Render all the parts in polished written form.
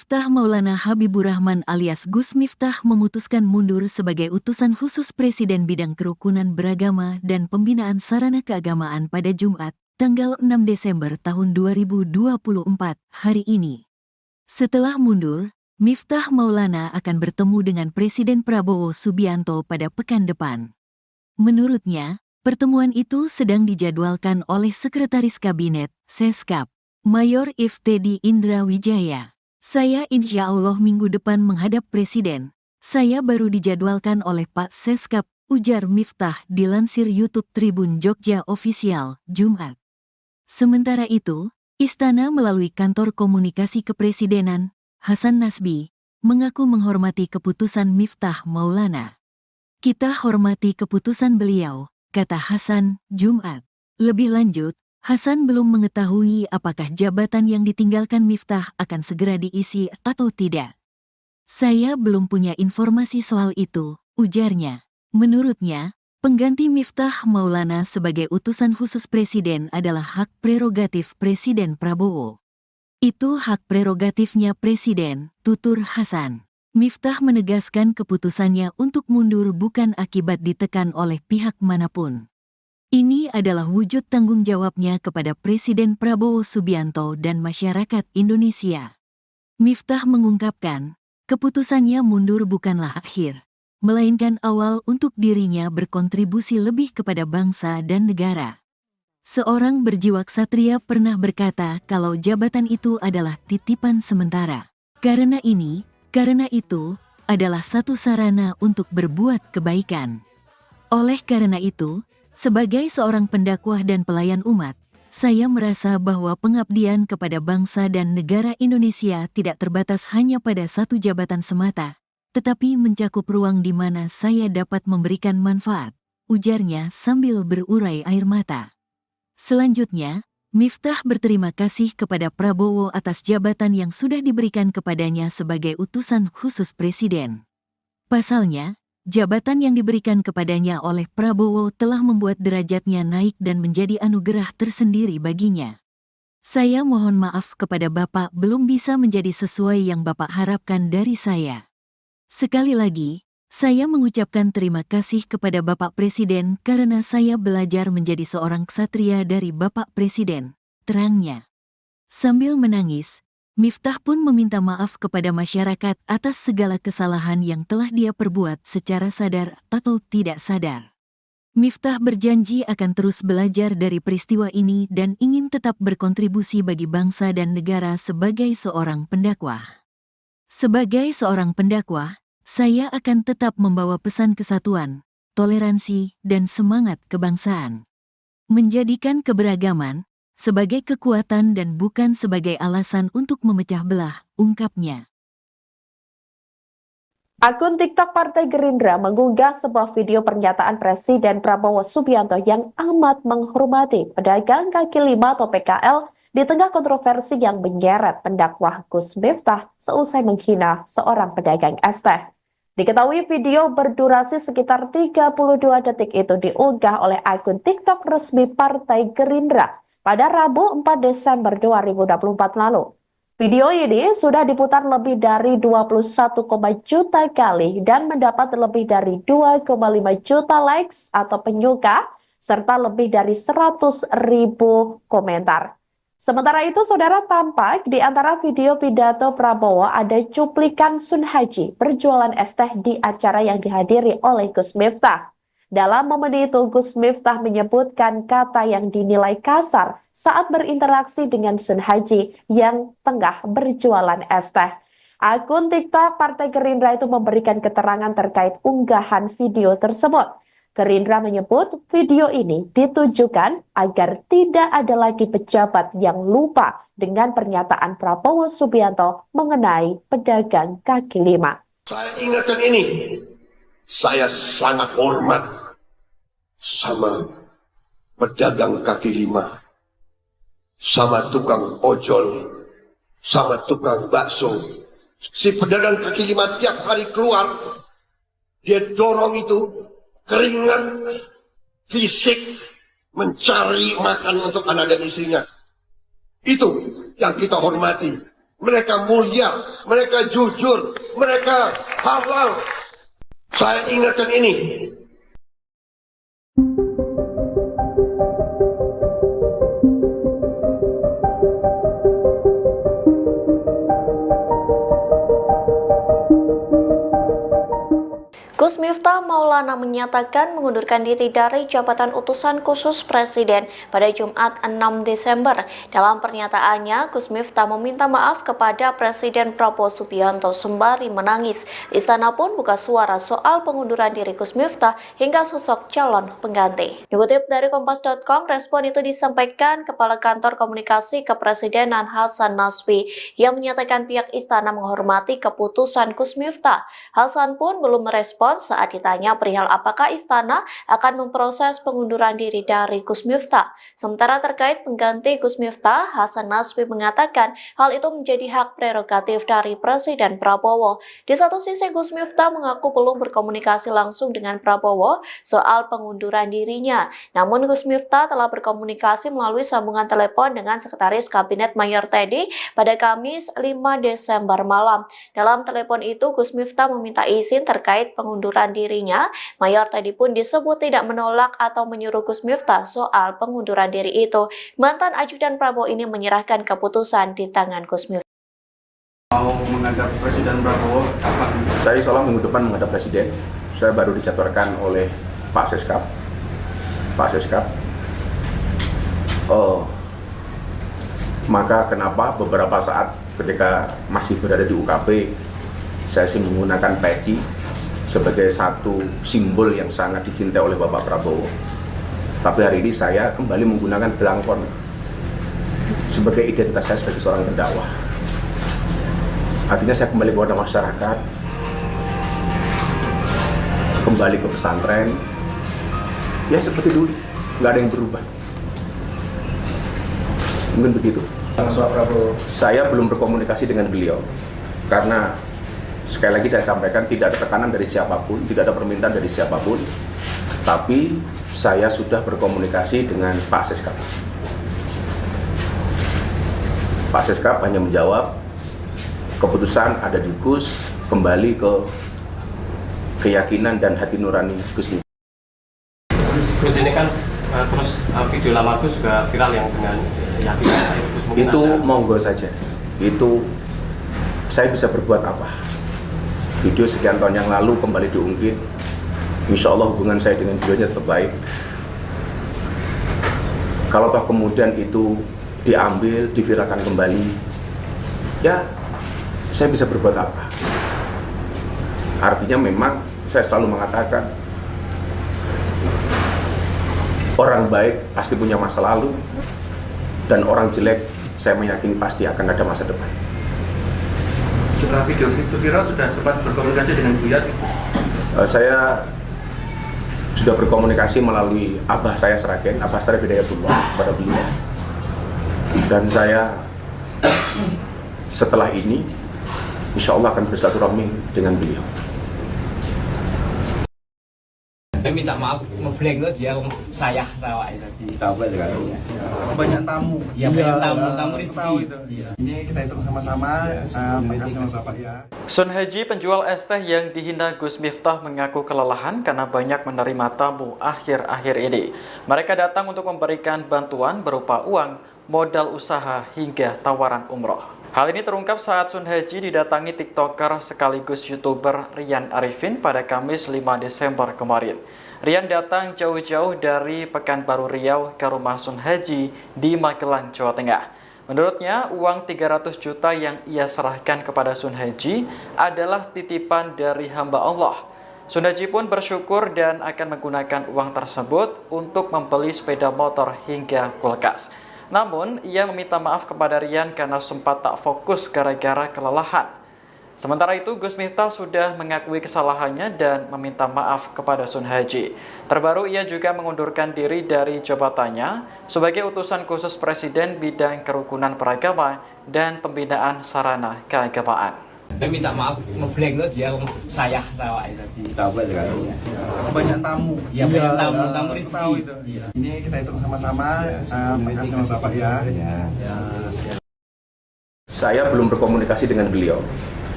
Miftah Maulana Habibur Rahman alias Gus Miftah memutuskan mundur sebagai utusan khusus Presiden bidang kerukunan beragama dan pembinaan sarana keagamaan pada Jumat, tanggal 6 Desember tahun 2024, hari ini. Setelah mundur, Miftah Maulana akan bertemu dengan Presiden Prabowo Subianto pada pekan depan. Menurutnya, pertemuan itu sedang dijadwalkan oleh Sekretaris Kabinet, Seskap, Mayor Iftedi Indra Wijaya. Saya insya Allah minggu depan menghadap Presiden. Saya baru dijadwalkan oleh Pak Seskap, ujar Miftah dilansir YouTube Tribun Jogja Official, Jumat. Sementara itu, Istana melalui Kantor Komunikasi Kepresidenan, Hasan Nasbi, mengaku menghormati keputusan Miftah Maulana. Kita hormati keputusan beliau, kata Hasan, Jumat. Lebih lanjut, Hasan belum mengetahui apakah jabatan yang ditinggalkan Miftah akan segera diisi atau tidak. Saya belum punya informasi soal itu, ujarnya. Menurutnya, pengganti Miftah Maulana sebagai utusan khusus Presiden adalah hak prerogatif Presiden Prabowo. Itu hak prerogatifnya Presiden, tutur Hasan. Miftah menegaskan keputusannya untuk mundur bukan akibat ditekan oleh pihak manapun. Ini adalah wujud tanggung jawabnya kepada Presiden Prabowo Subianto dan masyarakat Indonesia. Miftah mengungkapkan, keputusannya mundur bukanlah akhir, melainkan awal untuk dirinya berkontribusi lebih kepada bangsa dan negara. Seorang berjiwa ksatria pernah berkata kalau jabatan itu adalah titipan sementara. Karena itu, adalah satu sarana untuk berbuat kebaikan. Oleh karena itu, sebagai seorang pendakwah dan pelayan umat, saya merasa bahwa pengabdian kepada bangsa dan negara Indonesia tidak terbatas hanya pada satu jabatan semata, tetapi mencakup ruang di mana saya dapat memberikan manfaat, ujarnya sambil berurai air mata. Selanjutnya, Miftah berterima kasih kepada Prabowo atas jabatan yang sudah diberikan kepadanya sebagai utusan khusus Presiden. Pasalnya, jabatan yang diberikan kepadanya oleh Prabowo telah membuat derajatnya naik dan menjadi anugerah tersendiri baginya. Saya mohon maaf kepada Bapak belum bisa menjadi sesuai yang Bapak harapkan dari saya. Sekali lagi, saya mengucapkan terima kasih kepada Bapak Presiden karena saya belajar menjadi seorang ksatria dari Bapak Presiden, terangnya. Sambil menangis, Miftah pun meminta maaf kepada masyarakat atas segala kesalahan yang telah dia perbuat secara sadar atau tidak sadar. Miftah berjanji akan terus belajar dari peristiwa ini dan ingin tetap berkontribusi bagi bangsa dan negara sebagai seorang pendakwah. Sebagai seorang pendakwah, saya akan tetap membawa pesan kesatuan, toleransi, dan semangat kebangsaan. Menjadikan keberagaman sebagai kekuatan dan bukan sebagai alasan untuk memecah belah, ungkapnya. Akun TikTok Partai Gerindra mengunggah sebuah video pernyataan Presiden Prabowo Subianto yang amat menghormati pedagang kaki lima atau PKL di tengah kontroversi yang menyeret pendakwah Gus Miftah seusai menghina seorang pedagang es teh. Diketahui video berdurasi sekitar 32 detik itu diunggah oleh akun TikTok resmi Partai Gerindra pada Rabu 4 Desember 2024 lalu. Video ini sudah diputar lebih dari 21, juta kali dan mendapat lebih dari 2,5 juta likes atau penyuka, serta lebih dari 100.000 komentar. Sementara itu, saudara, tampak di antara video pidato Prabowo ada cuplikan Sun Haji berjualan es teh di acara yang dihadiri oleh Gus Miftah. Dalam momen itu, Gus Miftah menyebutkan kata yang dinilai kasar saat berinteraksi dengan Sun Haji yang tengah berjualan es teh. Akun TikTok Partai Gerindra itu memberikan keterangan terkait unggahan video tersebut. Gerindra menyebut video ini ditujukan agar tidak ada lagi pejabat yang lupa dengan pernyataan Prabowo Subianto mengenai pedagang kaki lima. Saya ingatkan ini, saya sangat hormat sama pedagang kaki lima, sama tukang ojol, sama tukang bakso. Si pedagang kaki lima tiap hari keluar, dia dorong itu keringat fisik mencari makan untuk anak dan istrinya. Itu yang kita hormati. Mereka mulia, mereka jujur, mereka halal. Saya ingatkan ini. Gus Miftah Maulana menyatakan mengundurkan diri dari jabatan utusan khusus Presiden pada Jumat 6 Desember. Dalam pernyataannya, Gus Miftah meminta maaf kepada Presiden Prabowo Subianto sembari menangis. Istana pun buka suara soal pengunduran diri Gus Miftah hingga sosok calon pengganti. Dikutip dari Kompas.com, respon itu disampaikan Kepala Kantor Komunikasi Kepresidenan Hasan Nasbi yang menyatakan pihak istana menghormati keputusan Gus Miftah. Hasan pun belum merespon saat ditanya perihal apakah istana akan memproses pengunduran diri dari Gus Miftah. Sementara terkait pengganti Gus Miftah, Hasan Nasbi mengatakan hal itu menjadi hak prerogatif dari Presiden Prabowo. Di satu sisi, Gus Miftah mengaku belum berkomunikasi langsung dengan Prabowo soal pengunduran dirinya. Namun Gus Miftah telah berkomunikasi melalui sambungan telepon dengan Sekretaris Kabinet Mayor Teddy pada Kamis 5 Desember malam. Dalam telepon itu, Gus Miftah meminta izin terkait pengunduran dirinya. Mayor Teddy pun disebut tidak menolak atau menyuruh Gus Miftah soal pengunduran diri itu. Mantan ajudan Prabowo ini menyerahkan keputusan di tangan Gus Miftah. Mau menghadap Presiden Prabowo kapan? Saya insya Allah minggu depan menghadap Presiden. Saya baru dijadwalkan oleh Pak Seskap. Maka kenapa beberapa saat ketika masih berada di UKP, saya sih menggunakan peci sebagai satu simbol yang sangat dicintai oleh Bapak Prabowo. Tapi hari ini saya kembali menggunakan belangkon sebagai identitas saya sebagai seorang pendakwah. Artinya saya kembali kepada masyarakat, kembali ke pesantren, ya seperti dulu, nggak ada yang berubah. Mungkin begitu. Saya belum berkomunikasi dengan beliau, karena sekali lagi saya sampaikan tidak ada tekanan dari siapapun, tidak ada permintaan dari siapapun, tapi saya sudah berkomunikasi dengan Pak Seskap. Pak Seskap hanya menjawab, keputusan ada di Gus, kembali ke keyakinan dan hati nurani Gus Miftah. Gus ini kan terus video lama Gus juga viral yang dengan yakinnya saya Gus mungkin Itu ada. monggo saja, itu saya bisa berbuat apa? Video sekian tahun yang lalu kembali diungkit, insya Allah hubungan saya dengan beliau tetap baik. Kalau toh kemudian itu diambil, diviralkan kembali, ya saya bisa berbuat apa? Artinya memang saya selalu mengatakan orang baik pasti punya masa lalu, dan orang jelek saya meyakini pasti akan ada masa depan. Setelah video itu viral, sudah sempat berkomunikasi dengan Buya? Saya sudah berkomunikasi melalui Abah saya Sragen, Abah Sragen Hidayatullah kepada beliau. Dan saya setelah ini insya Allah akan bersilaturahmi dengan beliau. Saya minta maaf, ngeblank lo dia saya tawa tadi. Tahu juga. Banyak tamu. Ya banyak tamu Tahu itu. Ini kita hitung sama-sama. Terima kasih sama Bapak ya. Sun Haji, penjual es teh yang dihina Gus Miftah, mengaku kelelahan karena banyak menerima tamu akhir-akhir ini. Mereka datang untuk memberikan bantuan berupa uang, modal usaha, hingga tawaran umroh. Hal ini terungkap saat Sun Haji didatangi TikToker sekaligus YouTuber Rian Arifin pada Kamis 5 Desember kemarin. Rian datang jauh-jauh dari Pekanbaru Riau ke rumah Sun Haji di Magelang, Jawa Tengah. Menurutnya, uang 300 juta yang ia serahkan kepada Sun Haji adalah titipan dari hamba Allah. Sun Haji pun bersyukur dan akan menggunakan uang tersebut untuk membeli sepeda motor hingga kulkas. Namun, ia meminta maaf kepada Rian karena sempat tak fokus gara-gara kelelahan. Sementara itu, Gus Miftah sudah mengakui kesalahannya dan meminta maaf kepada Sun Haji. Terbaru, ia juga mengundurkan diri dari jabatannya sebagai utusan khusus Presiden bidang kerukunan beragama dan pembinaan sarana keagamaan. Saya minta maaf, ngeblank lo dia saya tawa tadi. Tahu juga. Banyak tamu. Ya banyak tamu Tahu rezeki. itu. Ini kita hitung sama-sama. Terima kasih sama Bapak ya. Saya belum berkomunikasi dengan beliau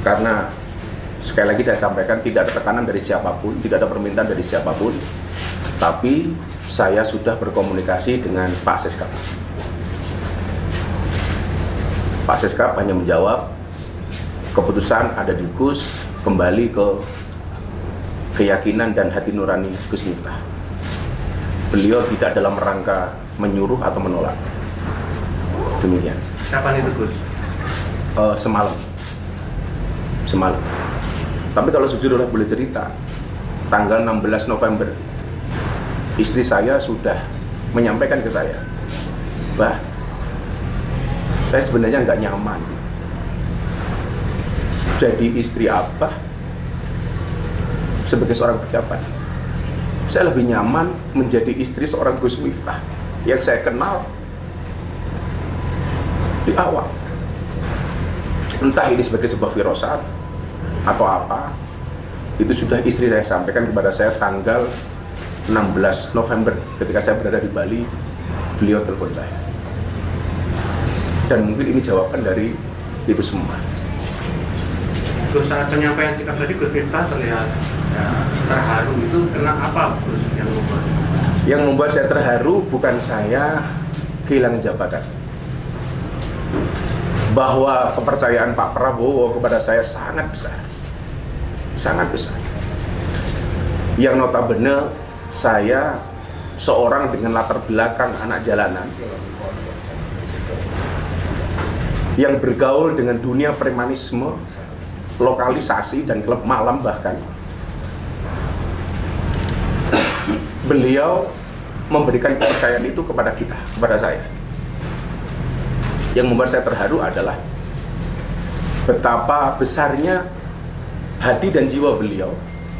karena sekali lagi saya sampaikan tidak ada tekanan dari siapapun, tidak ada permintaan dari siapapun. Tapi saya sudah berkomunikasi dengan Pak Seskap. Pak Seskap hanya menjawab keputusan ada di Gus, kembali ke keyakinan dan hati nurani Gus Miftah. Beliau tidak dalam rangka menyuruh atau menolak. Demikian. Kapan itu Gus? Semalam. Tapi kalau jujur boleh cerita, tanggal 16 November istri saya sudah menyampaikan ke saya, "Bah, saya sebenarnya nggak nyaman jadi istri Abah sebagai seorang pejabat. Saya lebih nyaman menjadi istri seorang Gus Miftah yang saya kenal di awal. Entah ini sebagai sebuah firasat atau apa, itu sudah istri saya sampaikan kepada saya tanggal 16 November ketika saya berada di Bali. Beliau telepon saya, dan mungkin ini jawaban dari ibu semua. Gus, saat penyampaian sikap tadi Gus Miftah terlihat ya, terharu. Itu kena apa Gus yang membuat? Yang membuat saya terharu bukan saya kehilangan jabatan, bahwa kepercayaan Pak Prabowo kepada saya sangat besar, yang notabene saya seorang dengan latar belakang anak jalanan yang bergaul dengan dunia premanisme, lokalisasi dan klub malam bahkan. Beliau memberikan kepercayaan itu kepada kita, kepada saya. Yang membuat saya terharu adalah betapa besarnya hati dan jiwa beliau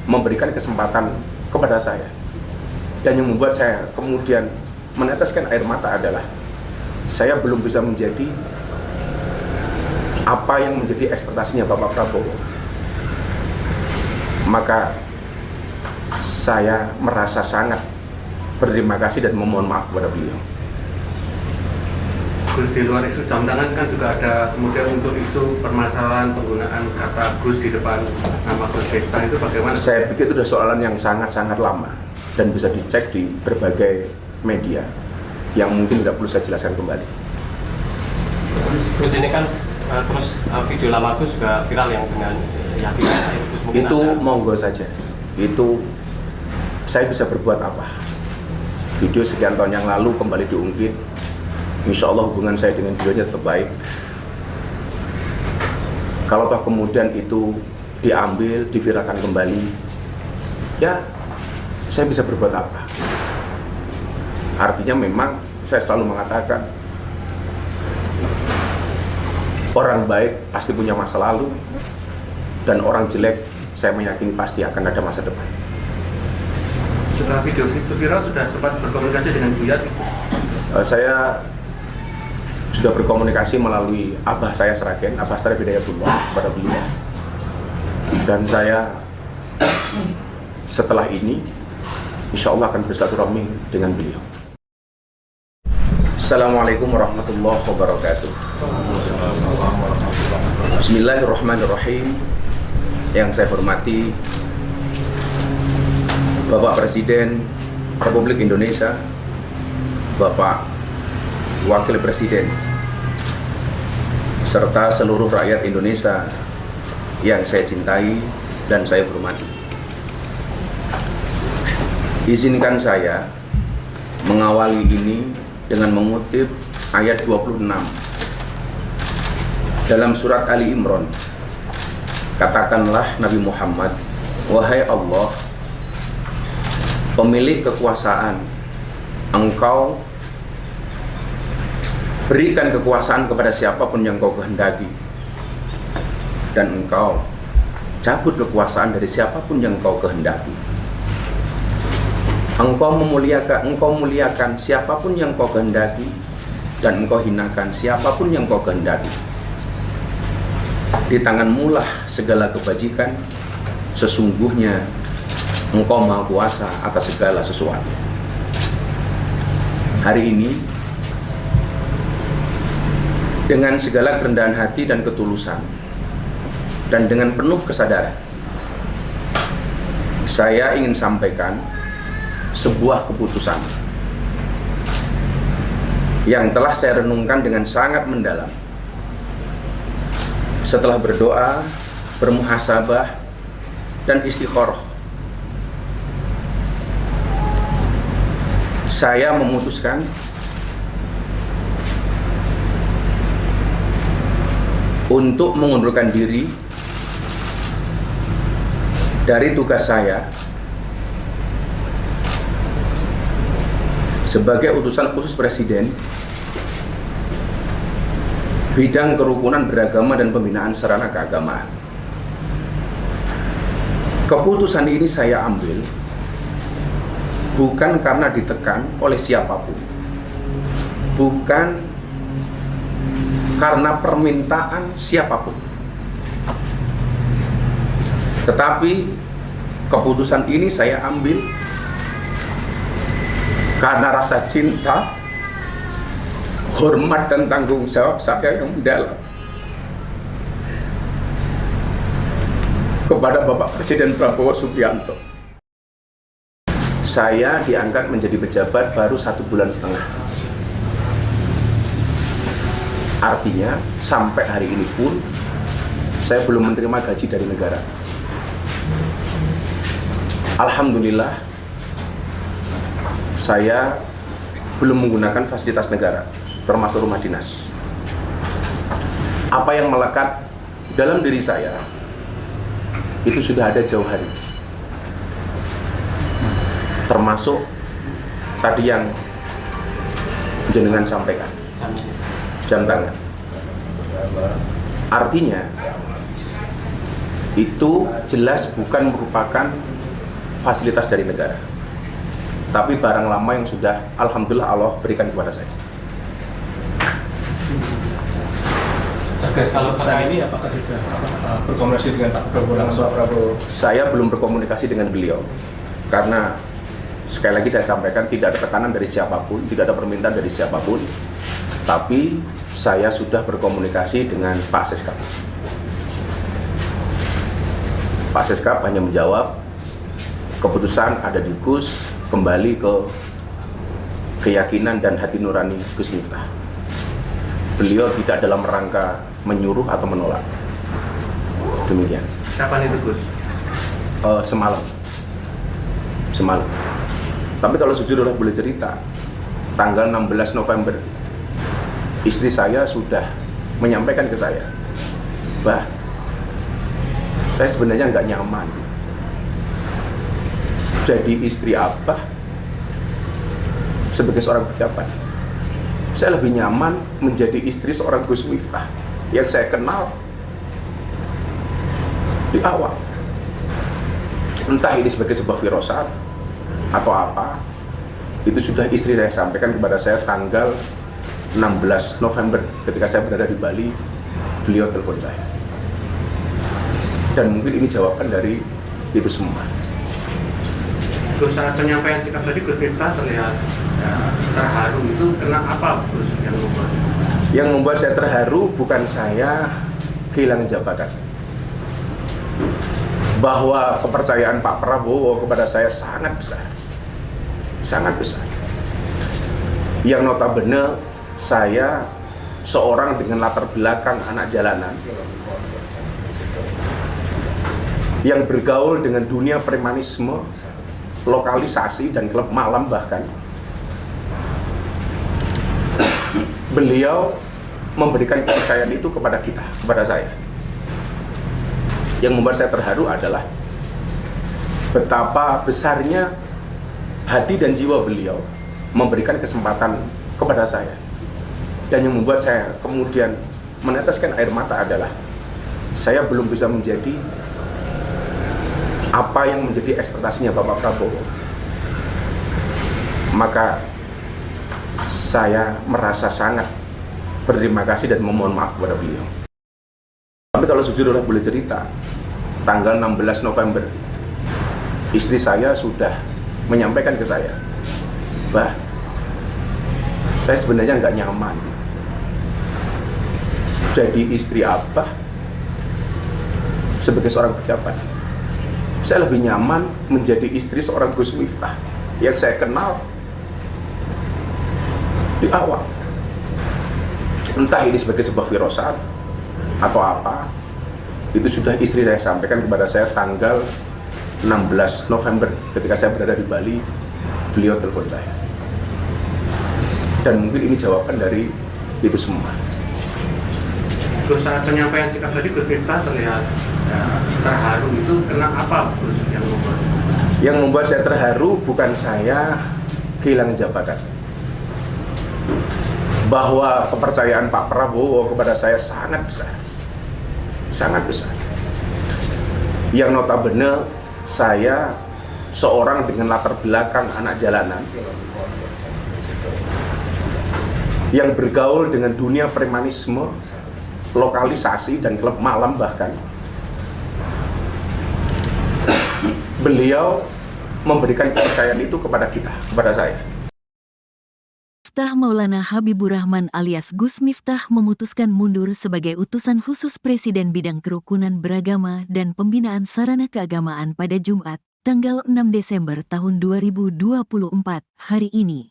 memberikan kesempatan kepada saya. Dan yang membuat saya kemudian meneteskan air mata adalah saya belum bisa menjadi apa yang menjadi ekspektasinya Bapak Prabowo. Maka saya merasa sangat berterima kasih dan memohon maaf kepada beliau. Gus, di luar isu jam tangan kan juga ada kemudian untuk isu permasalahan penggunaan kata Gus di depan nama Gus Miftah, itu bagaimana? Saya pikir itu sudah soalan yang sangat-sangat lama dan bisa dicek di berbagai media yang mungkin tidak perlu saya jelaskan kembali. Gus, ini kan terus video lama Gus juga viral yang dengan Yati Desa itu monggo saja. Itu saya bisa berbuat apa? Video sekian tahun yang lalu kembali diungkit. Insya Allah hubungan saya dengan beliau tetap baik. Kalau toh kemudian itu diambil, diviralkan kembali, ya saya bisa berbuat apa? Artinya memang saya selalu mengatakan orang baik pasti punya masa lalu, dan orang jelek saya meyakini pasti akan ada masa depan. Setelah video itu viral sudah sempat berkomunikasi dengan Bu Yati? Saya sudah berkomunikasi melalui Abah saya Sragen, Abah Sarif Hidayatullah kepada beliau. Dan saya setelah ini insya Allah akan bersilaturahmi dengan beliau. Assalamualaikum warahmatullahi wabarakatuh. Bismillahirrahmanirrahim. Yang saya hormati Bapak Presiden Republik Indonesia, Bapak Wakil Presiden, serta seluruh rakyat Indonesia yang saya cintai dan saya hormati. Izinkan saya mengawali ini dengan mengutip ayat 26 dalam surat Ali Imran. Katakanlah Nabi Muhammad, wahai Allah, pemilik kekuasaan, Engkau berikan kekuasaan kepada siapapun yang Kau kehendaki, dan Engkau cabut kekuasaan dari siapapun yang Kau kehendaki. Engkau muliakan siapapun yang Kau kehendaki, dan Engkau hinakan siapapun yang Kau kehendaki. Di tanganmu lah segala kebajikan, sesungguhnya Engkau Maha Kuasa atas segala sesuatu. Hari ini dengan segala kerendahan hati dan ketulusan, dan dengan penuh kesadaran, saya ingin sampaikan sebuah keputusan yang telah saya renungkan dengan sangat mendalam. Setelah berdoa, bermuhasabah, dan istikharah, saya memutuskan untuk mengundurkan diri dari tugas saya sebagai utusan khusus Presiden bidang kerukunan beragama dan pembinaan sarana keagamaan. Keputusan ini saya ambil bukan karena ditekan oleh siapapun, bukan karena permintaan siapapun, tetapi keputusan ini saya ambil karena rasa cinta, hormat, dan tanggung jawab saya yang mendalam kepada Bapak Presiden Prabowo Subianto. Saya diangkat menjadi pejabat baru 1,5 bulan. Artinya sampai hari ini pun saya belum menerima gaji dari negara. Alhamdulillah, saya belum menggunakan fasilitas negara, termasuk rumah dinas. Apa yang melekat dalam diri saya itu sudah ada jauh hari, termasuk tadi yang jenengan sampaikan, jam tangan. Artinya itu jelas bukan merupakan fasilitas dari negara, tapi barang lama yang sudah alhamdulillah Allah berikan kepada saya. Kalau saat ini apakah sudah berkomunikasi dengan Pak Prabowo langsung? Pak Prabowo? Saya belum berkomunikasi dengan beliau karena sekali lagi saya sampaikan tidak ada tekanan dari siapapun, tidak ada permintaan dari siapapun, tapi saya sudah berkomunikasi dengan Pak Seskap. Pak Seskap hanya menjawab keputusan ada di Gus, kembali ke keyakinan dan hati nurani Gus Miftah. Beliau tidak dalam rangka menyuruh atau menolak. Demikian. Kapan itu, Gus? Semalam. Tapi kalau jujur boleh cerita, tanggal 16 November istri saya sudah menyampaikan ke saya, "Bah, saya sebenarnya nggak nyaman jadi istri Abah sebagai seorang pejabat. Saya lebih nyaman menjadi istri seorang Gus Miftah yang saya kenal di awal. Entah ini sebagai sebuah firasat atau apa, itu sudah istri saya sampaikan kepada saya tanggal 16 November ketika saya berada di Bali, beliau telepon saya. Dan mungkin ini jawaban dari itu semua. Gus, saat penyampaian sikap tadi Gus Miftah terlihat terharu. Itu kenapa, Gus, yang membuat? Yang membuat saya terharu bukan saya kehilangan jabatan, bahwa kepercayaan Pak Prabowo kepada saya sangat besar, yang notabene saya seorang dengan latar belakang anak jalanan yang bergaul dengan dunia premanisme, lokalisasi, dan klub malam bahkan. Beliau memberikan kepercayaan itu kepada kita, kepada saya. Yang membuat saya terharu adalah betapa besarnya hati dan jiwa beliau memberikan kesempatan kepada saya. Dan yang membuat saya kemudian meneteskan air mata adalah saya belum bisa menjadi apa yang menjadi ekspektasinya Bapak Prabowo. Maka saya merasa sangat berterima kasih dan memohon maaf kepada beliau. Tapi kalau jujur boleh cerita, tanggal 16 November istri saya sudah menyampaikan ke saya, "Bah, saya sebenarnya nggak nyaman jadi istri abah sebagai seorang pejabat. Saya lebih nyaman menjadi istri seorang Gus Miftah yang saya kenal di awal. Entah ini sebagai sebuah firasat atau apa, itu sudah istri saya sampaikan kepada saya tanggal 16 November ketika saya berada di Bali. Beliau telepon saya, dan mungkin ini jawaban dari itu semua. Gus, saat penyampaian sikap tadi Gus Miftah terlihat terharu, itu kenapa Gus yang membuat? Yang membuat saya terharu bukan saya kehilangan jabatan, bahwa kepercayaan Pak Prabowo kepada saya sangat besar, sangat besar. Yang notabene saya seorang dengan latar belakang anak jalanan yang bergaul dengan dunia premanisme, lokalisasi dan klub malam bahkan. Beliau memberikan kepercayaan itu kepada kita, kepada saya. Miftah Maulana Habibur Rahman alias Gus Miftah memutuskan mundur sebagai utusan khusus Presiden bidang kerukunan beragama dan pembinaan sarana keagamaan pada Jumat, tanggal 6 Desember tahun 2024, hari ini.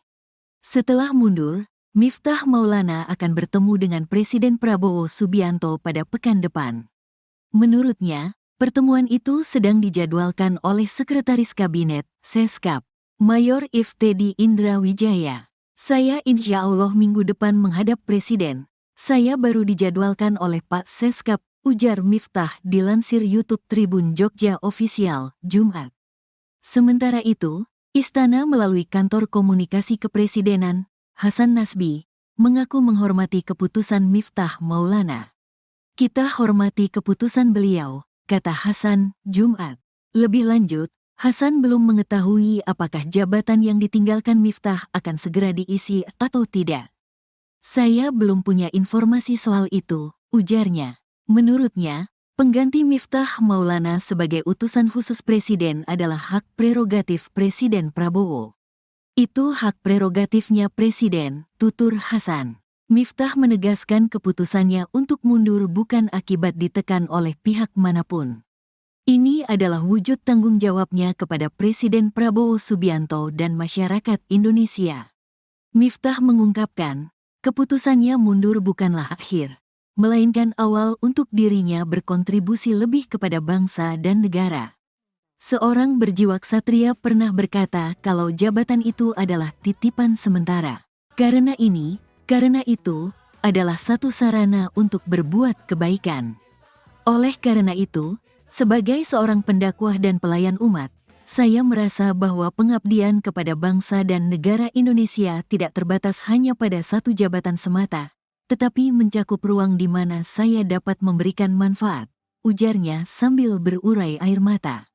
Setelah mundur, Miftah Maulana akan bertemu dengan Presiden Prabowo Subianto pada pekan depan. Menurutnya, pertemuan itu sedang dijadwalkan oleh Sekretaris Kabinet, Seskap, Mayor Iftedi Indra Wijaya. Saya insya Allah minggu depan menghadap Presiden. Saya baru dijadwalkan oleh Pak Seskap, ujar Miftah dilansir YouTube Tribun Jogja Official, Jumat. Sementara itu, Istana melalui Kantor Komunikasi Kepresidenan, Hasan Nasbi, mengaku menghormati keputusan Miftah Maulana. Kita hormati keputusan beliau, kata Hasan, Jumat. Lebih lanjut, Hasan belum mengetahui apakah jabatan yang ditinggalkan Miftah akan segera diisi atau tidak. Saya belum punya informasi soal itu, ujarnya. Menurutnya, pengganti Miftah Maulana sebagai utusan khusus Presiden adalah hak prerogatif Presiden Prabowo. Itu hak prerogatifnya Presiden, tutur Hasan. Miftah menegaskan keputusannya untuk mundur bukan akibat ditekan oleh pihak manapun. Ini adalah wujud tanggung jawabnya kepada Presiden Prabowo Subianto dan masyarakat Indonesia. Miftah mengungkapkan, keputusannya mundur bukanlah akhir, melainkan awal untuk dirinya berkontribusi lebih kepada bangsa dan negara. Seorang berjiwa ksatria pernah berkata kalau jabatan itu adalah titipan sementara. Karena itu adalah satu sarana untuk berbuat kebaikan. Oleh karena itu, sebagai seorang pendakwah dan pelayan umat, saya merasa bahwa pengabdian kepada bangsa dan negara Indonesia tidak terbatas hanya pada satu jabatan semata, tetapi mencakup ruang di mana saya dapat memberikan manfaat, ujarnya sambil berurai air mata.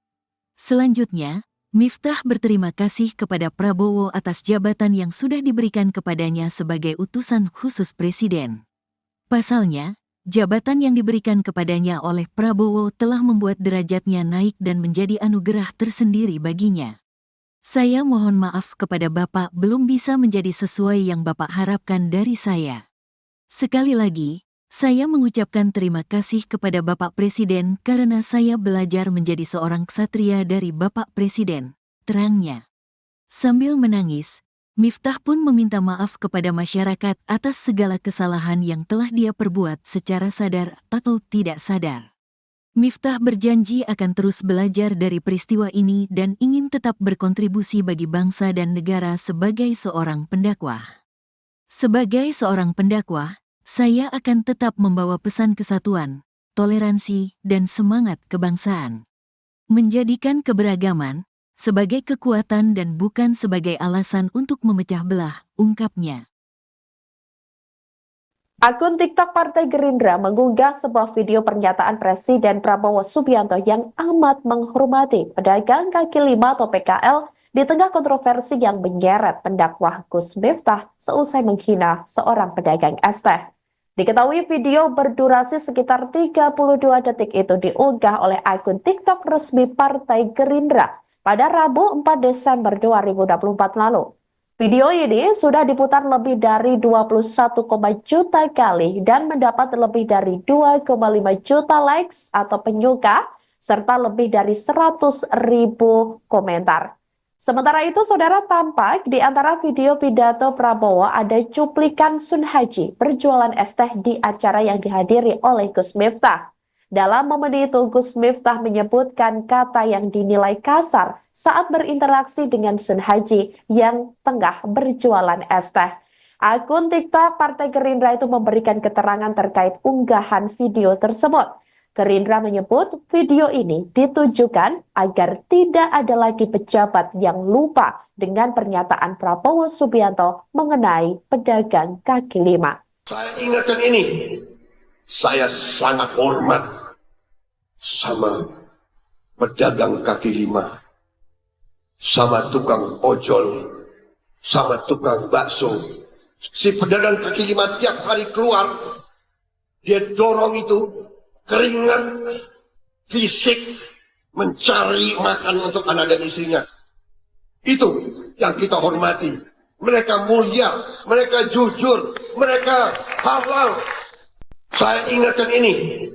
Selanjutnya, Miftah berterima kasih kepada Prabowo atas jabatan yang sudah diberikan kepadanya sebagai utusan khusus Presiden. Pasalnya, jabatan yang diberikan kepadanya oleh Prabowo telah membuat derajatnya naik dan menjadi anugerah tersendiri baginya. Saya mohon maaf kepada Bapak belum bisa menjadi sesuai yang Bapak harapkan dari saya. Sekali lagi, saya mengucapkan terima kasih kepada Bapak Presiden karena saya belajar menjadi seorang ksatria dari Bapak Presiden, terangnya. Sambil menangis, Miftah pun meminta maaf kepada masyarakat atas segala kesalahan yang telah dia perbuat secara sadar atau tidak sadar. Miftah berjanji akan terus belajar dari peristiwa ini dan ingin tetap berkontribusi bagi bangsa dan negara sebagai seorang pendakwah. Sebagai seorang pendakwah, saya akan tetap membawa pesan kesatuan, toleransi, dan semangat kebangsaan. Menjadikan keberagaman sebagai kekuatan dan bukan sebagai alasan untuk memecah belah, ungkapnya. Akun TikTok Partai Gerindra mengunggah sebuah video pernyataan Presiden Prabowo Subianto yang amat menghormati pedagang kaki lima atau PKL di tengah kontroversi yang menyeret pendakwah Gus Miftah seusai menghina seorang pedagang es teh. Diketahui video berdurasi sekitar 32 detik itu diunggah oleh akun TikTok resmi Partai Gerindra pada Rabu 4 Desember 2024 lalu. Video ini sudah diputar lebih dari 21 juta kali dan mendapat lebih dari 2,5 juta likes atau penyuka, serta lebih dari 100.000 komentar. Sementara itu, saudara, tampak di antara video pidato Prabowo ada cuplikan Sun Haji berjualan es teh di acara yang dihadiri oleh Gus Miftah. Dalam momen itu, Gus Miftah menyebutkan kata yang dinilai kasar saat berinteraksi dengan Sun Haji yang tengah berjualan es teh. Akun TikTok Partai Gerindra itu memberikan keterangan terkait unggahan video tersebut. Gerindra menyebut video ini ditujukan agar tidak ada lagi pejabat yang lupa dengan pernyataan Prabowo Subianto mengenai pedagang kaki lima. Saya ingatkan ini. Saya sangat hormat sama pedagang kaki lima, sama tukang ojol, sama tukang bakso. Si pedagang kaki lima tiap hari keluar, dia dorong itu keringat fisik mencari makan untuk anak dan istrinya. Itu yang kita hormati. Mereka mulia, mereka jujur, mereka halal. Saya ingatkan ini.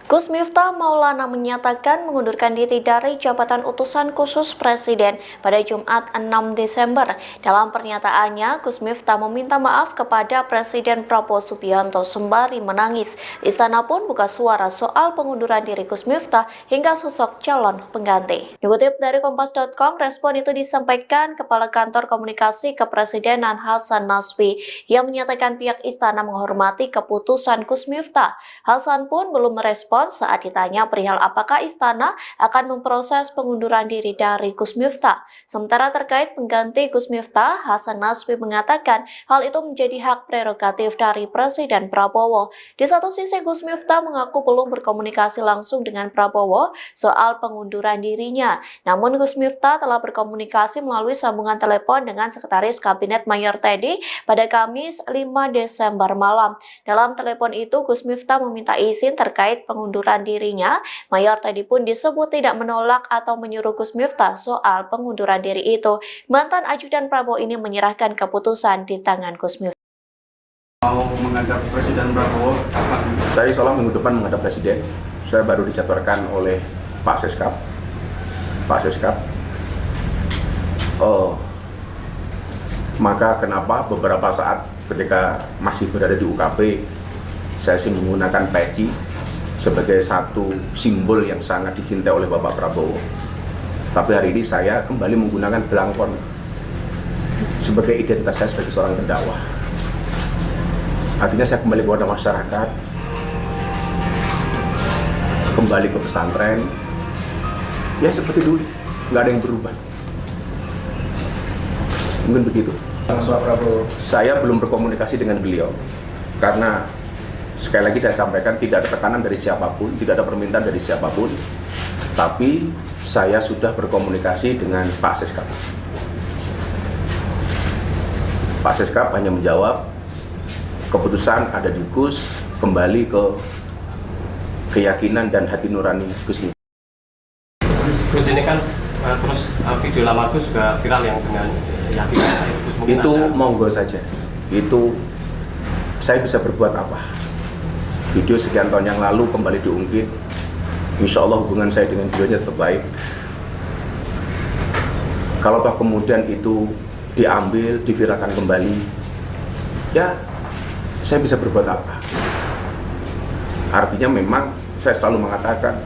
Gus Miftah Maulana menyatakan mengundurkan diri dari jabatan utusan khusus Presiden pada Jumat 6 Desember. Dalam pernyataannya, Gus Miftah meminta maaf kepada Presiden Prabowo Subianto sembari menangis. Istana pun buka suara soal pengunduran diri Gus Miftah hingga sosok calon pengganti. Dikutip dari Kompas.com, respon itu disampaikan Kepala Kantor Komunikasi Kepresidenan Hasan Nasbi yang menyatakan pihak istana menghormati keputusan Gus Miftah. Hasan pun belum merespon saat ditanya perihal apakah istana akan memproses pengunduran diri dari Gus Miftah. Sementara terkait pengganti Gus Miftah, Hasan Nasbi mengatakan hal itu menjadi hak prerogatif dari Presiden Prabowo. Di satu sisi, Gus Miftah mengaku belum berkomunikasi langsung dengan Prabowo soal pengunduran dirinya. Namun Gus Miftah telah berkomunikasi melalui sambungan telepon dengan Sekretaris Kabinet Mayor Teddy pada Kamis 5 Desember malam. Dalam telepon itu, Gus Miftah meminta izin terkait pengunduran dirinya. Mayor Teddy pun disebut tidak menolak atau menyuruh Gus Miftah soal pengunduran diri itu. Mantan ajudan Prabowo ini menyerahkan keputusan di tangan Gus Miftah. Mau menghadap Presiden Prabowo kapan? Saya insya Allah minggu depan menghadap Presiden. Saya baru dijadwalkan oleh Pak Seskap. Maka kenapa beberapa saat ketika masih berada di UKP, saya sih menggunakan peci sebagai satu simbol yang sangat dicintai oleh Bapak Prabowo. Tapi hari ini saya kembali menggunakan belangkon sebagai identitas saya sebagai seorang pendakwah. Artinya saya kembali kepada masyarakat, kembali ke pesantren, ya seperti dulu, nggak ada yang berubah. Mungkin begitu. Saya belum berkomunikasi dengan beliau, karena sekali lagi saya sampaikan tidak ada tekanan dari siapapun, tidak ada permintaan dari siapapun, tapi saya sudah berkomunikasi dengan Pak Seskap. Pak Seskap hanya menjawab, keputusan ada di Gus, kembali ke keyakinan dan hati nurani Gus. Gus ini kan terus video lama Gus juga viral yang dengan yakin saya Gus mungkin itu ada. monggo saja, itu saya bisa berbuat apa? Video sekian tahun yang lalu kembali diungkit, insya Allah hubungan saya dengan beliaunya tetap baik. Kalau toh kemudian itu diambil, diviralkan kembali, ya saya bisa berbuat apa? Artinya memang saya selalu mengatakan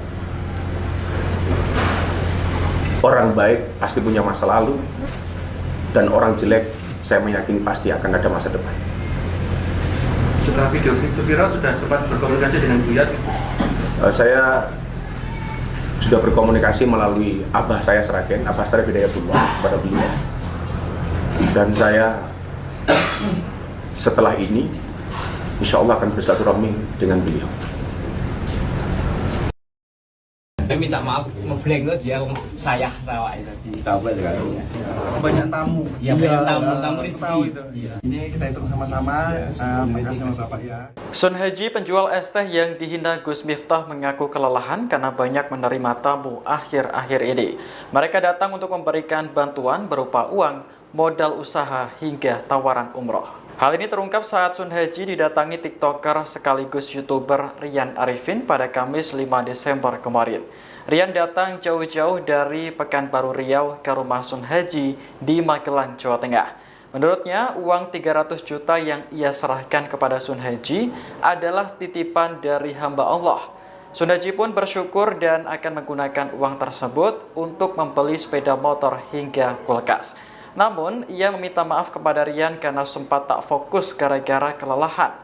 orang baik pasti punya masa lalu, dan orang jelek saya meyakini pasti akan ada masa depan. Setelah video itu viral, sudah sempat berkomunikasi dengan Buyat? Saya sudah berkomunikasi melalui Abah saya Sragen, Abah Sragen Hidayatullah kepada beliau. Dan saya setelah ini insya Allah akan bersilaturahmi dengan beliau. Saya minta maaf, ngeblank lo dia saya tawa tadi. Tahu sekali. Banyak tamu. Ya banyak tamu risau itu. Ini kita hitung sama-sama. Makasih sama Bapak ya. Sun Haji, penjual es teh yang dihina Gus Miftah, mengaku kelelahan karena banyak menerima tamu akhir-akhir ini. Mereka datang untuk memberikan bantuan berupa uang, modal usaha, hingga tawaran umroh. Hal ini terungkap saat Sun Haji didatangi TikToker sekaligus YouTuber Rian Arifin pada Kamis 5 Desember kemarin. Rian datang jauh-jauh dari Pekanbaru Riau ke rumah Sun Haji di Magelang, Jawa Tengah. Menurutnya, uang 300 juta yang ia serahkan kepada Sun Haji adalah titipan dari hamba Allah. Sun Haji pun bersyukur dan akan menggunakan uang tersebut untuk membeli sepeda motor hingga kulkas. Namun, ia meminta maaf kepada Rian karena sempat tak fokus gara-gara kelelahan.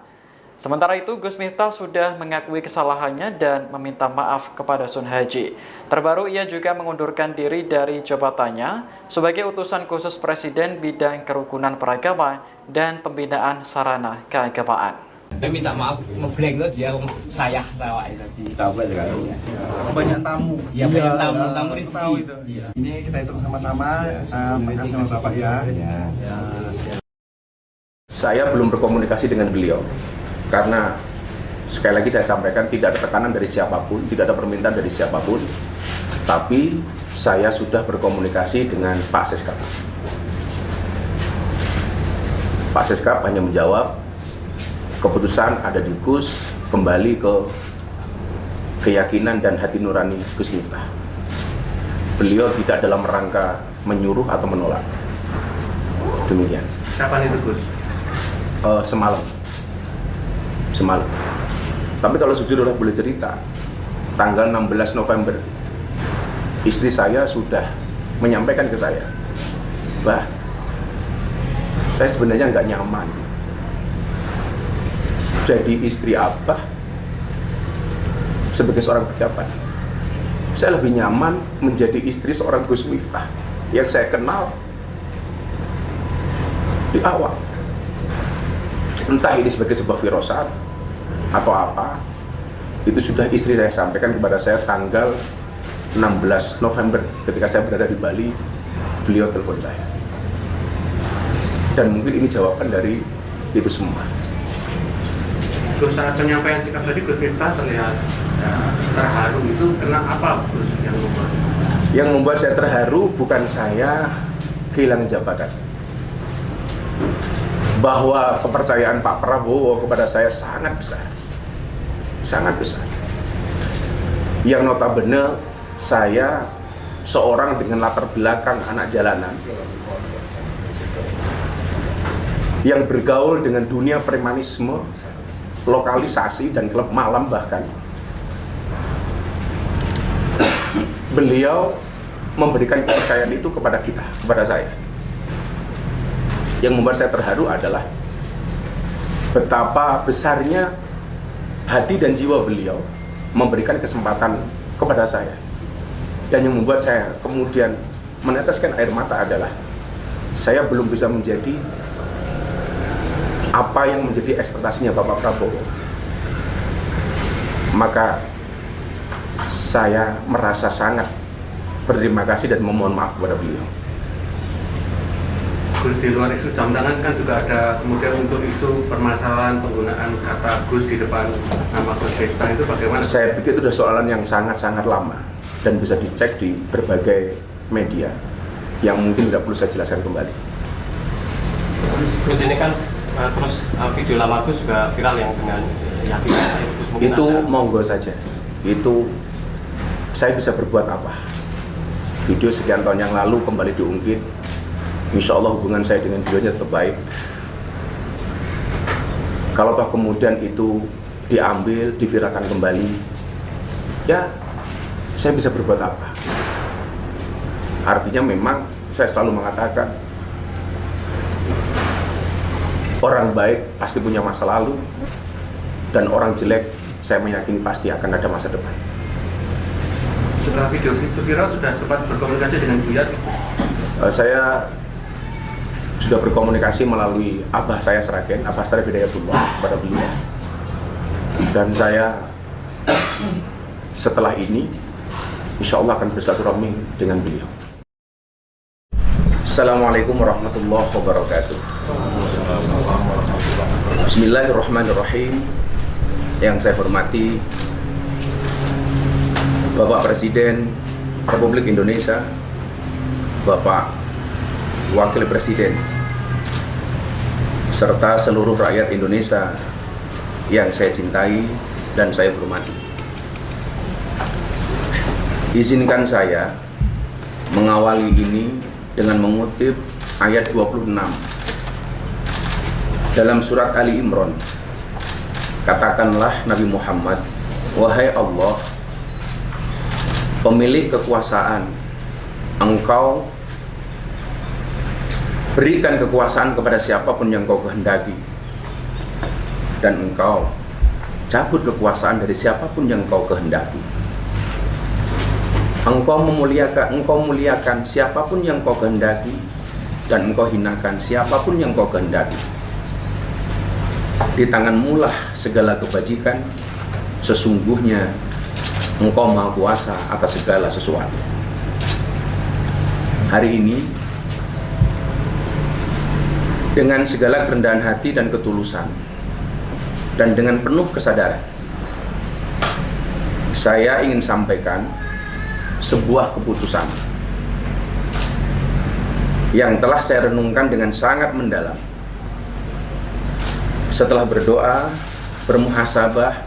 Sementara itu, Gus Miftah sudah mengakui kesalahannya dan meminta maaf kepada Sun Haji. Terbaru, ia juga mengundurkan diri dari jabatannya sebagai utusan khusus Presiden bidang kerukunan beragama dan pembinaan sarana keagamaan. Saya minta maaf, ngeblank lo dia saya tawa tadi. Tahu sekali. Banyak tamu. Ya banyak tamu risau itu. Ini kita hitung sama-sama. Makasih sama Bapak ya. Saya belum berkomunikasi dengan beliau karena sekali lagi saya sampaikan tidak ada tekanan dari siapapun, tidak ada permintaan dari siapapun. Tapi saya sudah berkomunikasi dengan Pak Seskap. Pak Seskap hanya menjawab, keputusan ada di Gus, kembali ke keyakinan dan hati nurani Gus Miftah. Beliau tidak dalam rangka menyuruh atau menolak. Demikian. Kapan itu Gus? Semalam. Tapi kalau jujur boleh cerita, tanggal 16 November, istri saya sudah menyampaikan ke saya, "Bah, saya sebenarnya nggak nyaman jadi istri Abah sebagai seorang pejabat. Saya lebih nyaman menjadi istri seorang Gus Miftah yang saya kenal di awal. Entah ini sebagai sebuah firasat atau apa, itu sudah istri saya sampaikan kepada saya tanggal 16 November ketika saya berada di Bali. Beliau telepon saya. Dan mungkin ini jawaban dari itu semua. Gus, saat penyampaian sikap tadi Gus Miftah terlihat terharu. Itu kena apa Gus yang membuat? Yang membuat saya terharu bukan saya kehilangan jabatan, bahwa kepercayaan Pak Prabowo kepada saya sangat besar, yang notabene saya seorang dengan latar belakang anak jalanan yang bergaul dengan dunia premanisme, lokalisasi dan klub malam bahkan. Beliau memberikan kepercayaan itu kepada saya. Yang membuat saya terharu adalah betapa besarnya hati dan jiwa beliau memberikan kesempatan kepada saya. Dan yang membuat saya kemudian meneteskan air mata adalah saya belum bisa menjadi apa yang menjadi ekspektasinya Bapak Prabowo. Maka saya merasa sangat berterima kasih dan memohon maaf kepada beliau. Gus, di luar isu jam tangan kan juga ada kemudian untuk isu permasalahan penggunaan kata Gus di depan nama Gus Miftah, itu bagaimana? Saya pikir itu sudah soalan yang sangat-sangat lama dan bisa dicek di berbagai media yang mungkin tidak perlu saya jelaskan kembali. Gus, ini kan terus video lama Gus juga viral yang dengan Yati Desa itu monggo saja. Itu saya bisa berbuat apa? Video sekian tahun yang lalu kembali diungkit. Insya Allah hubungan saya dengan beliau tetap baik. Kalau toh kemudian itu diambil, diviralkan kembali, ya saya bisa berbuat apa? Artinya memang saya selalu mengatakan orang baik pasti punya masa lalu, dan orang jelek saya meyakini pasti akan ada masa depan. Setelah video itu viral, sudah sempat berkomunikasi dengan Bu Yati? Saya sudah berkomunikasi melalui Abah saya Sragen, Abah Syarif Hidayatullah kepada beliau. Dan saya setelah ini insya Allah akan bersilaturahmi dengan beliau. Assalamualaikum warahmatullahi wabarakatuh. Bismillahirrahmanirrahim. Yang saya hormati Bapak Presiden Republik Indonesia, Bapak Wakil Presiden, serta seluruh rakyat Indonesia yang saya cintai dan saya hormati. Izinkan saya mengawali ini dengan mengutip ayat 26 dalam surat Ali Imran. Katakanlah Nabi Muhammad, wahai Allah, pemilik kekuasaan, Engkau berikan kekuasaan kepada siapapun yang Kau kehendaki, dan Engkau cabut kekuasaan dari siapapun yang Kau kehendaki. Engkau muliakan siapapun yang Kau kehendaki, dan Engkau hinakan siapapun yang Kau kehendaki. Di tanganmu lah segala kebajikan, sesungguhnya Engkau Maha Kuasa atas segala sesuatu. Hari ini, dengan segala kerendahan hati dan ketulusan, dan dengan penuh kesadaran, saya ingin sampaikan sebuah keputusan yang telah saya renungkan dengan sangat mendalam. Setelah berdoa, bermuhasabah,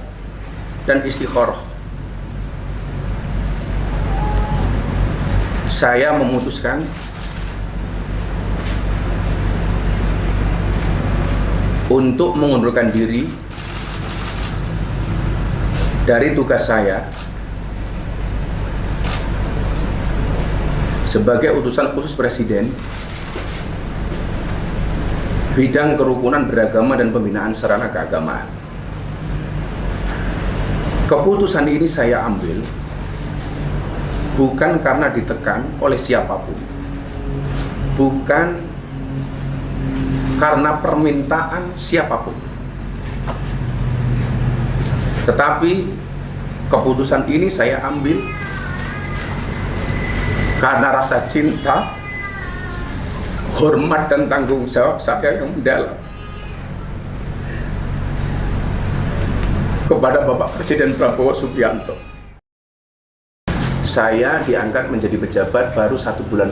dan istikharah, saya memutuskan untuk mengundurkan diri dari tugas saya sebagai utusan khusus Presiden bidang kerukunan beragama dan pembinaan sarana keagamaan. Keputusan ini saya ambil bukan karena ditekan oleh siapapun, bukan karena permintaan siapapun, tetapi keputusan ini saya ambil karena rasa cinta, hormat, dan tanggung jawab saya yang mendalam kepada Bapak Presiden Prabowo Subianto. Saya diangkat menjadi pejabat baru 1,5 bulan.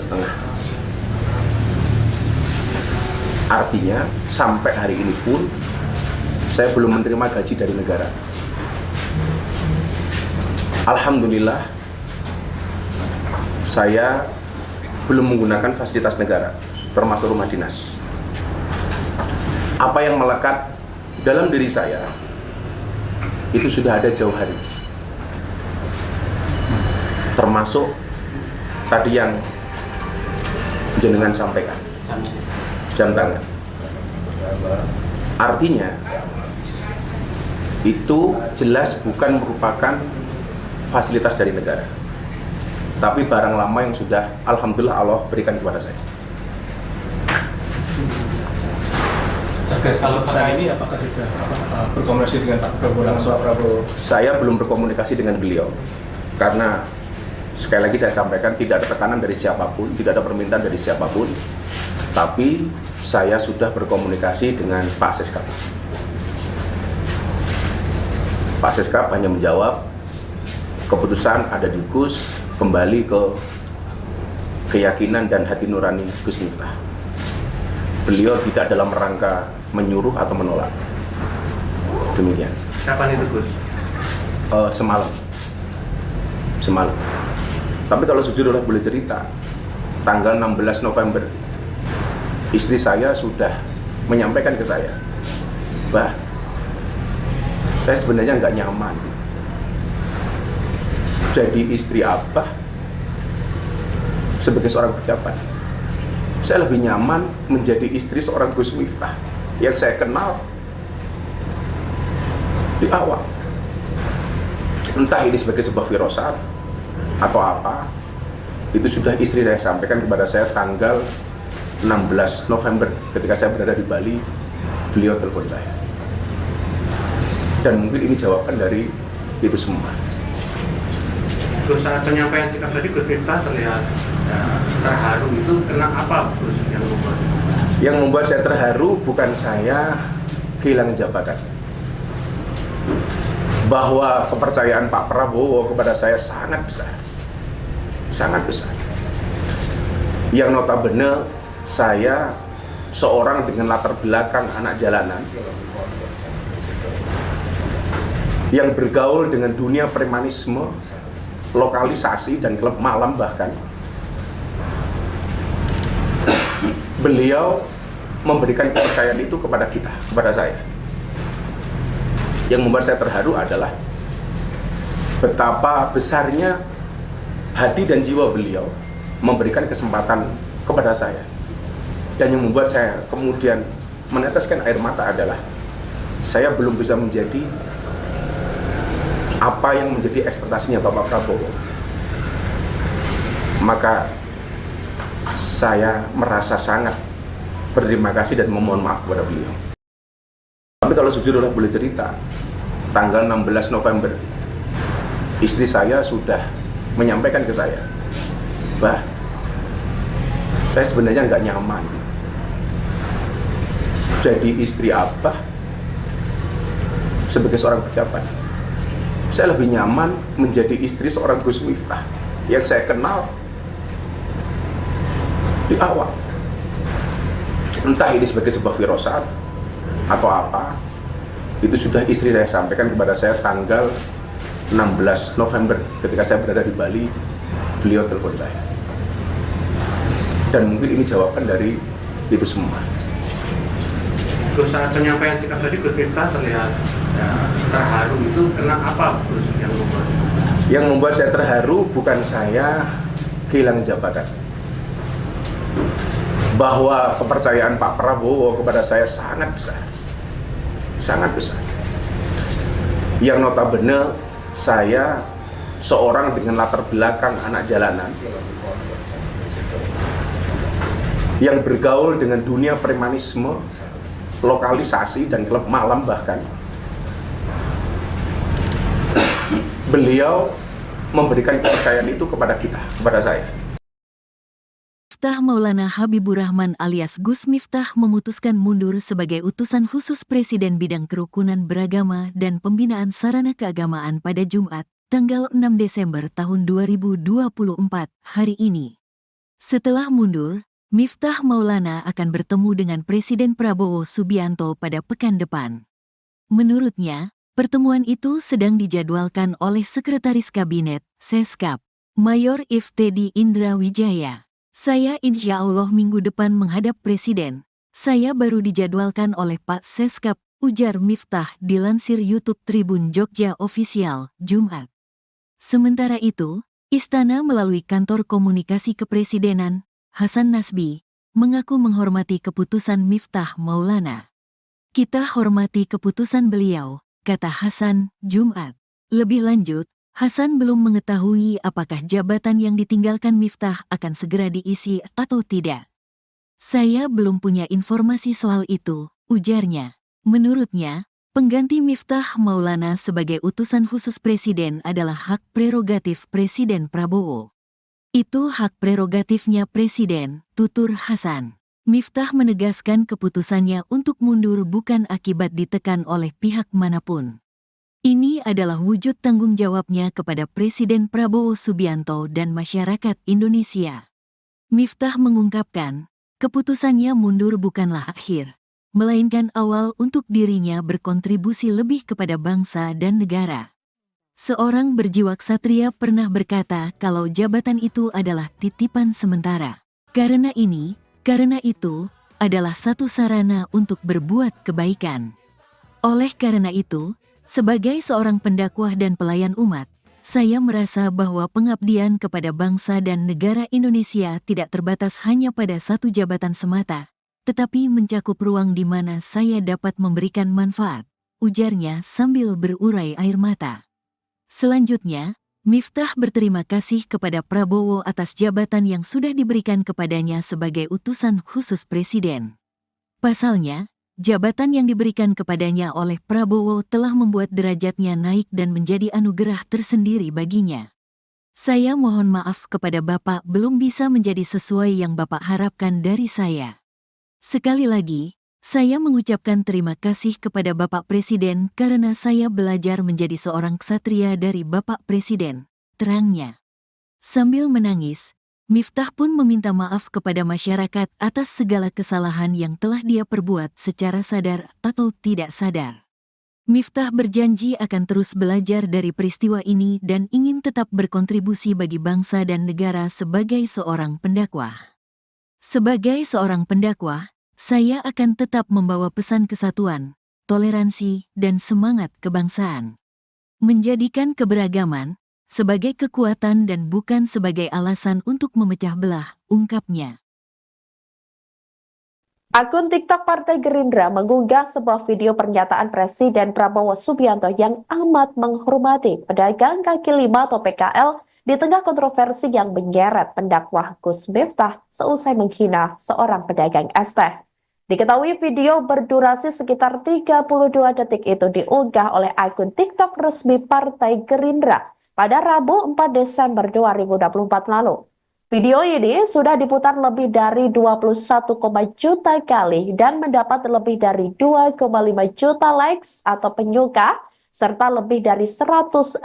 Artinya sampai hari ini pun saya belum menerima gaji dari negara. Alhamdulillah, saya belum menggunakan fasilitas negara, termasuk rumah dinas. Apa yang melekat dalam diri saya itu sudah ada jauh hari, termasuk tadi yang jenengan sampaikan, jam tangan. Artinya itu jelas bukan merupakan fasilitas dari negara, tapi barang lama yang sudah alhamdulillah Allah berikan kepada saya. Kalau saat ini apakah sudah berkomunikasi dengan Pak Prabowo langsung? Pak Prabowo? Saya belum berkomunikasi dengan beliau karena sekali lagi saya sampaikan tidak ada tekanan dari siapapun, tidak ada permintaan dari siapapun, tapi saya sudah berkomunikasi dengan Pak Seskap. Pak Seskap hanya menjawab keputusan ada di Gus, kembali ke keyakinan dan hati nurani Gus Miftah. Beliau tidak dalam rangka menyuruh atau menolak. Demikian. Kapan itu, Gus? Semalam. Tapi kalau jujur boleh cerita, tanggal 16 November istri saya sudah menyampaikan ke saya, "Bah, saya sebenarnya nggak nyaman jadi istri Abah sebagai seorang pejabat. Saya lebih nyaman menjadi istri seorang Gus Miftah yang saya kenal di awal. Entah ini sebagai sebuah firasat atau apa, itu sudah istri saya sampaikan kepada saya tanggal 16 November ketika saya berada di Bali. Beliau telepon saya, dan mungkin ini jawaban dari itu semua. Gus, saat penyampaian sikap tadi Gus Miftah terlihat terharu, itu kenapa Gus yang membuat? Yang membuat saya terharu bukan saya kehilangan jabatan, bahwa kepercayaan Pak Prabowo kepada saya sangat besar, sangat besar. Yang notabene saya seorang dengan latar belakang anak jalanan, yang bergaul dengan dunia premanisme, lokalisasi dan klub malam bahkan. Beliau memberikan kepercayaan itu kepada kita, kepada saya. Yang membuat saya terharu adalah betapa besarnya hati dan jiwa beliau memberikan kesempatan kepada saya. Dan yang membuat saya kemudian meneteskan air mata adalah saya belum bisa menjadi apa yang menjadi ekspektasinya Bapak Prabowo. Maka saya merasa sangat berterima kasih dan memohon maaf kepada beliau. Tapi kalau jujur boleh cerita, tanggal 16 November, istri saya sudah menyampaikan ke saya, "Bah, saya sebenarnya nggak nyaman jadi istri Abah sebagai seorang pejabat. Saya lebih nyaman menjadi istri seorang Gus Miftah yang saya kenal di awal. Entah ini sebagai sebuah firasat atau apa, itu sudah istri saya sampaikan kepada saya tanggal 16 November ketika saya berada di Bali, beliau telepon saya. Dan mungkin ini jawaban dari itu semua." Gus, saat penyampaian sikap tadi Gus Miftah terlihat terharu, itu kenapa Gus yang membuat? Yang membuat saya terharu bukan saya kehilangan jabatan, bahwa kepercayaan Pak Prabowo kepada saya sangat besar, sangat besar. Yang notabene saya seorang dengan latar belakang anak jalanan, yang bergaul dengan dunia premanisme, lokalisasi dan klub malam bahkan. Beliau memberikan kepercayaan itu kepada kita, kepada saya. Miftah Maulana Habibur Rahman alias Gus Miftah memutuskan mundur sebagai utusan khusus Presiden bidang kerukunan beragama dan pembinaan sarana keagamaan pada Jumat, tanggal 6 Desember tahun 2024, hari ini. Setelah mundur, Miftah Maulana akan bertemu dengan Presiden Prabowo Subianto pada pekan depan. Menurutnya, pertemuan itu sedang dijadwalkan oleh Sekretaris Kabinet, Seskap, Mayor Iftedi Indra Wijaya. "Saya insya Allah minggu depan menghadap Presiden. Saya baru dijadwalkan oleh Pak Seskap," ujar Miftah dilansir YouTube Tribun Jogja Official, Jumat. Sementara itu, Istana melalui Kantor Komunikasi Kepresidenan, Hasan Nasbi, mengaku menghormati keputusan Miftah Maulana. "Kita hormati keputusan beliau," kata Hasan, Jumat. Lebih lanjut, Hasan belum mengetahui apakah jabatan yang ditinggalkan Miftah akan segera diisi atau tidak. "Saya belum punya informasi soal itu," ujarnya. Menurutnya, pengganti Miftah Maulana sebagai utusan khusus Presiden adalah hak prerogatif Presiden Prabowo. "Itu hak prerogatifnya Presiden," tutur Hasan. Miftah menegaskan keputusannya untuk mundur bukan akibat ditekan oleh pihak manapun. Ini adalah wujud tanggung jawabnya kepada Presiden Prabowo Subianto dan masyarakat Indonesia. Miftah mengungkapkan, keputusannya mundur bukanlah akhir, melainkan awal untuk dirinya berkontribusi lebih kepada bangsa dan negara. Seorang berjiwa ksatria pernah berkata kalau jabatan itu adalah titipan sementara. Karena itu adalah satu sarana untuk berbuat kebaikan. Oleh karena itu, sebagai seorang pendakwah dan pelayan umat, saya merasa bahwa pengabdian kepada bangsa dan negara Indonesia tidak terbatas hanya pada satu jabatan semata, tetapi mencakup ruang di mana saya dapat memberikan manfaat, ujarnya sambil berurai air mata. Selanjutnya, Miftah berterima kasih kepada Prabowo atas jabatan yang sudah diberikan kepadanya sebagai utusan khusus Presiden. Pasalnya, jabatan yang diberikan kepadanya oleh Prabowo telah membuat derajatnya naik dan menjadi anugerah tersendiri baginya. Saya mohon maaf kepada Bapak belum bisa menjadi sesuai yang Bapak harapkan dari saya. Sekali lagi, saya mengucapkan terima kasih kepada Bapak Presiden karena saya belajar menjadi seorang ksatria dari Bapak Presiden, terangnya. Sambil menangis, Miftah pun meminta maaf kepada masyarakat atas segala kesalahan yang telah dia perbuat secara sadar atau tidak sadar. Miftah berjanji akan terus belajar dari peristiwa ini dan ingin tetap berkontribusi bagi bangsa dan negara sebagai seorang pendakwah. Sebagai seorang pendakwah, saya akan tetap membawa pesan kesatuan, toleransi, dan semangat kebangsaan. Menjadikan keberagaman sebagai kekuatan dan bukan sebagai alasan untuk memecah belah, ungkapnya. Akun TikTok Partai Gerindra mengunggah sebuah video pernyataan Presiden Prabowo Subianto yang amat menghormati pedagang kaki lima atau PKL di tengah kontroversi yang menyeret pendakwah Gus Miftah seusai menghina seorang pedagang es teh. Diketahui video berdurasi sekitar 32 detik itu diunggah oleh akun TikTok resmi Partai Gerindra pada Rabu 4 Desember 2024 lalu. Video ini sudah diputar lebih dari 21,1 juta kali dan mendapat lebih dari 2,5 juta likes atau penyuka, serta lebih dari 100.000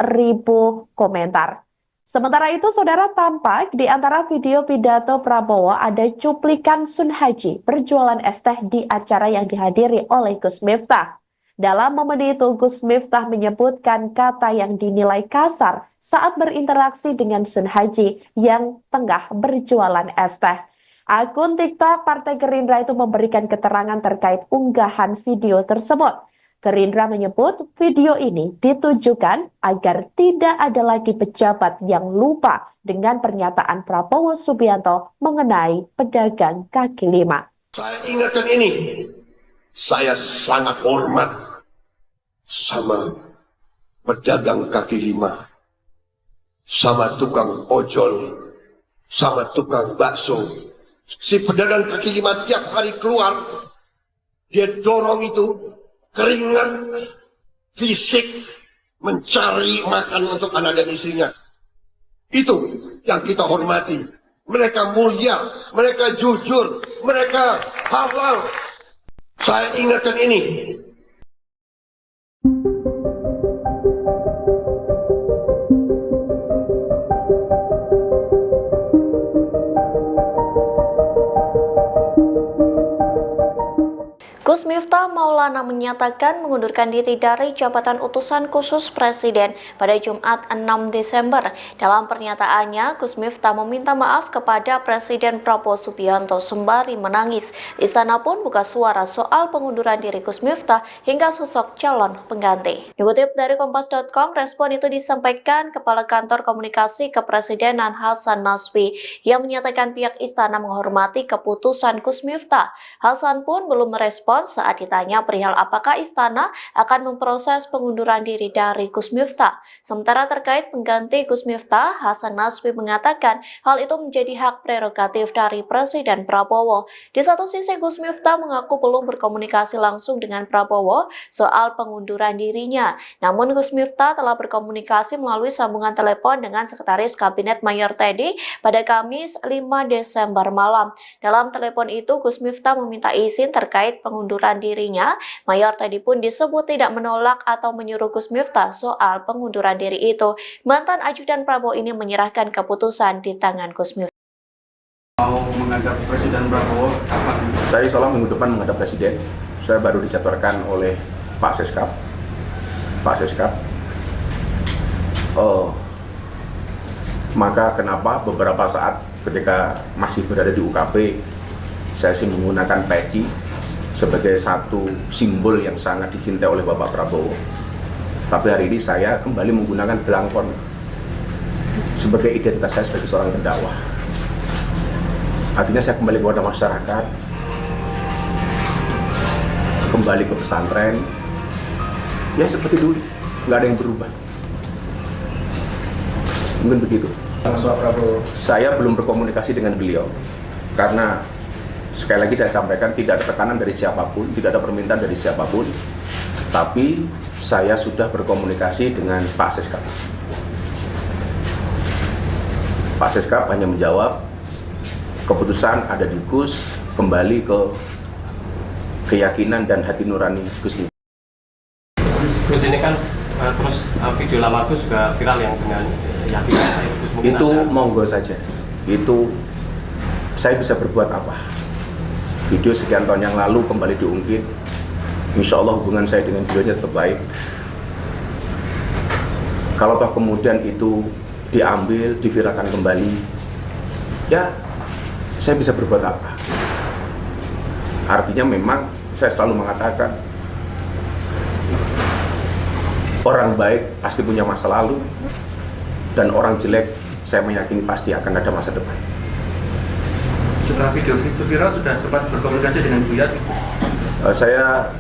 komentar. Sementara itu, saudara, tampak di antara video pidato Prabowo ada cuplikan Sun Haji berjualan es teh di acara yang dihadiri oleh Gus Miftah. Dalam momen itu, Gus Miftah menyebutkan kata yang dinilai kasar saat berinteraksi dengan Sun Haji yang tengah berjualan es teh. Akun TikTok Partai Gerindra itu memberikan keterangan terkait unggahan video tersebut. Gerindra menyebut video ini ditujukan agar tidak ada lagi pejabat yang lupa dengan pernyataan Prabowo Subianto mengenai pedagang kaki lima. Saya ingatkan ini. Saya sangat hormat sama pedagang kaki lima, sama tukang ojol, sama tukang bakso. Si pedagang kaki lima tiap hari keluar, dia dorong itu keringat fisik mencari makan untuk anak dan istrinya. Itu yang kita hormati. Mereka mulia, mereka jujur, mereka halal. Saya ingatkan ini. Gus Miftah Maulana menyatakan mengundurkan diri dari jabatan utusan khusus Presiden pada Jumat 6 Desember. Dalam pernyataannya, Gus Miftah meminta maaf kepada Presiden Prabowo Subianto sembari menangis. Istana pun buka suara soal pengunduran diri Gus Miftah hingga sosok calon pengganti. Dikutip dari Kompas.com, respon itu disampaikan Kepala Kantor Komunikasi Kepresidenan Hasan Nasbi yang menyatakan pihak istana menghormati keputusan Gus Miftah. Hasan pun belum merespon saat ditanya perihal apakah istana akan memproses pengunduran diri dari Gus Miftah. Sementara terkait pengganti Gus Miftah, Hasan Nasbi mengatakan hal itu menjadi hak prerogatif dari Presiden Prabowo. Di satu sisi, Gus Miftah mengaku belum berkomunikasi langsung dengan Prabowo soal pengunduran dirinya. Namun Gus Miftah telah berkomunikasi melalui sambungan telepon dengan Sekretaris Kabinet Mayor Teddy pada Kamis 5 Desember malam. Dalam telepon itu, Gus Miftah meminta izin terkait pengunduran dirinya. Mayor Teddy pun disebut tidak menolak atau menyuruh Gus Miftah soal pengunduran diri itu. Mantan ajudan Prabowo ini menyerahkan keputusan di tangan Gus Miftah. Mau menghadap Presiden Prabowo kapan? Saya insya Allah minggu depan menghadap Presiden. Saya baru dijadwalkan oleh Pak Seskap. Maka kenapa beberapa saat ketika masih berada di UKP, saya sih menggunakan peci sebagai satu simbol yang sangat dicintai oleh Bapak Prabowo. Tapi hari ini saya kembali menggunakan belangkon sebagai identitas saya sebagai seorang pendakwah. Artinya saya kembali kepada masyarakat, kembali ke pesantren, ya seperti dulu, nggak ada yang berubah. Mungkin begitu. Saya belum berkomunikasi dengan beliau, karena sekali lagi saya sampaikan tidak ada tekanan dari siapapun, tidak ada permintaan dari siapapun, tapi saya sudah berkomunikasi dengan Pak Seskap. Pak Seskap hanya menjawab keputusan ada di Gus, kembali ke keyakinan dan hati nurani Gus Miftah. Gus ini kan terus video lama Gus juga viral yang dengan yakinnya saya Gus mungkin Itu ada... monggo saja. Itu saya bisa berbuat apa? Video sekian tahun yang lalu kembali diungkit. Insya Allah hubungan saya dengan beliaunya tetap baik. Kalau toh kemudian itu diambil, diviralkan kembali, ya saya bisa berbuat apa? Artinya memang saya selalu mengatakan orang baik pasti punya masa lalu, dan orang jelek saya meyakini pasti akan ada masa depan. Setelah video itu viral, sudah sempat berkomunikasi dengan Buya? Saya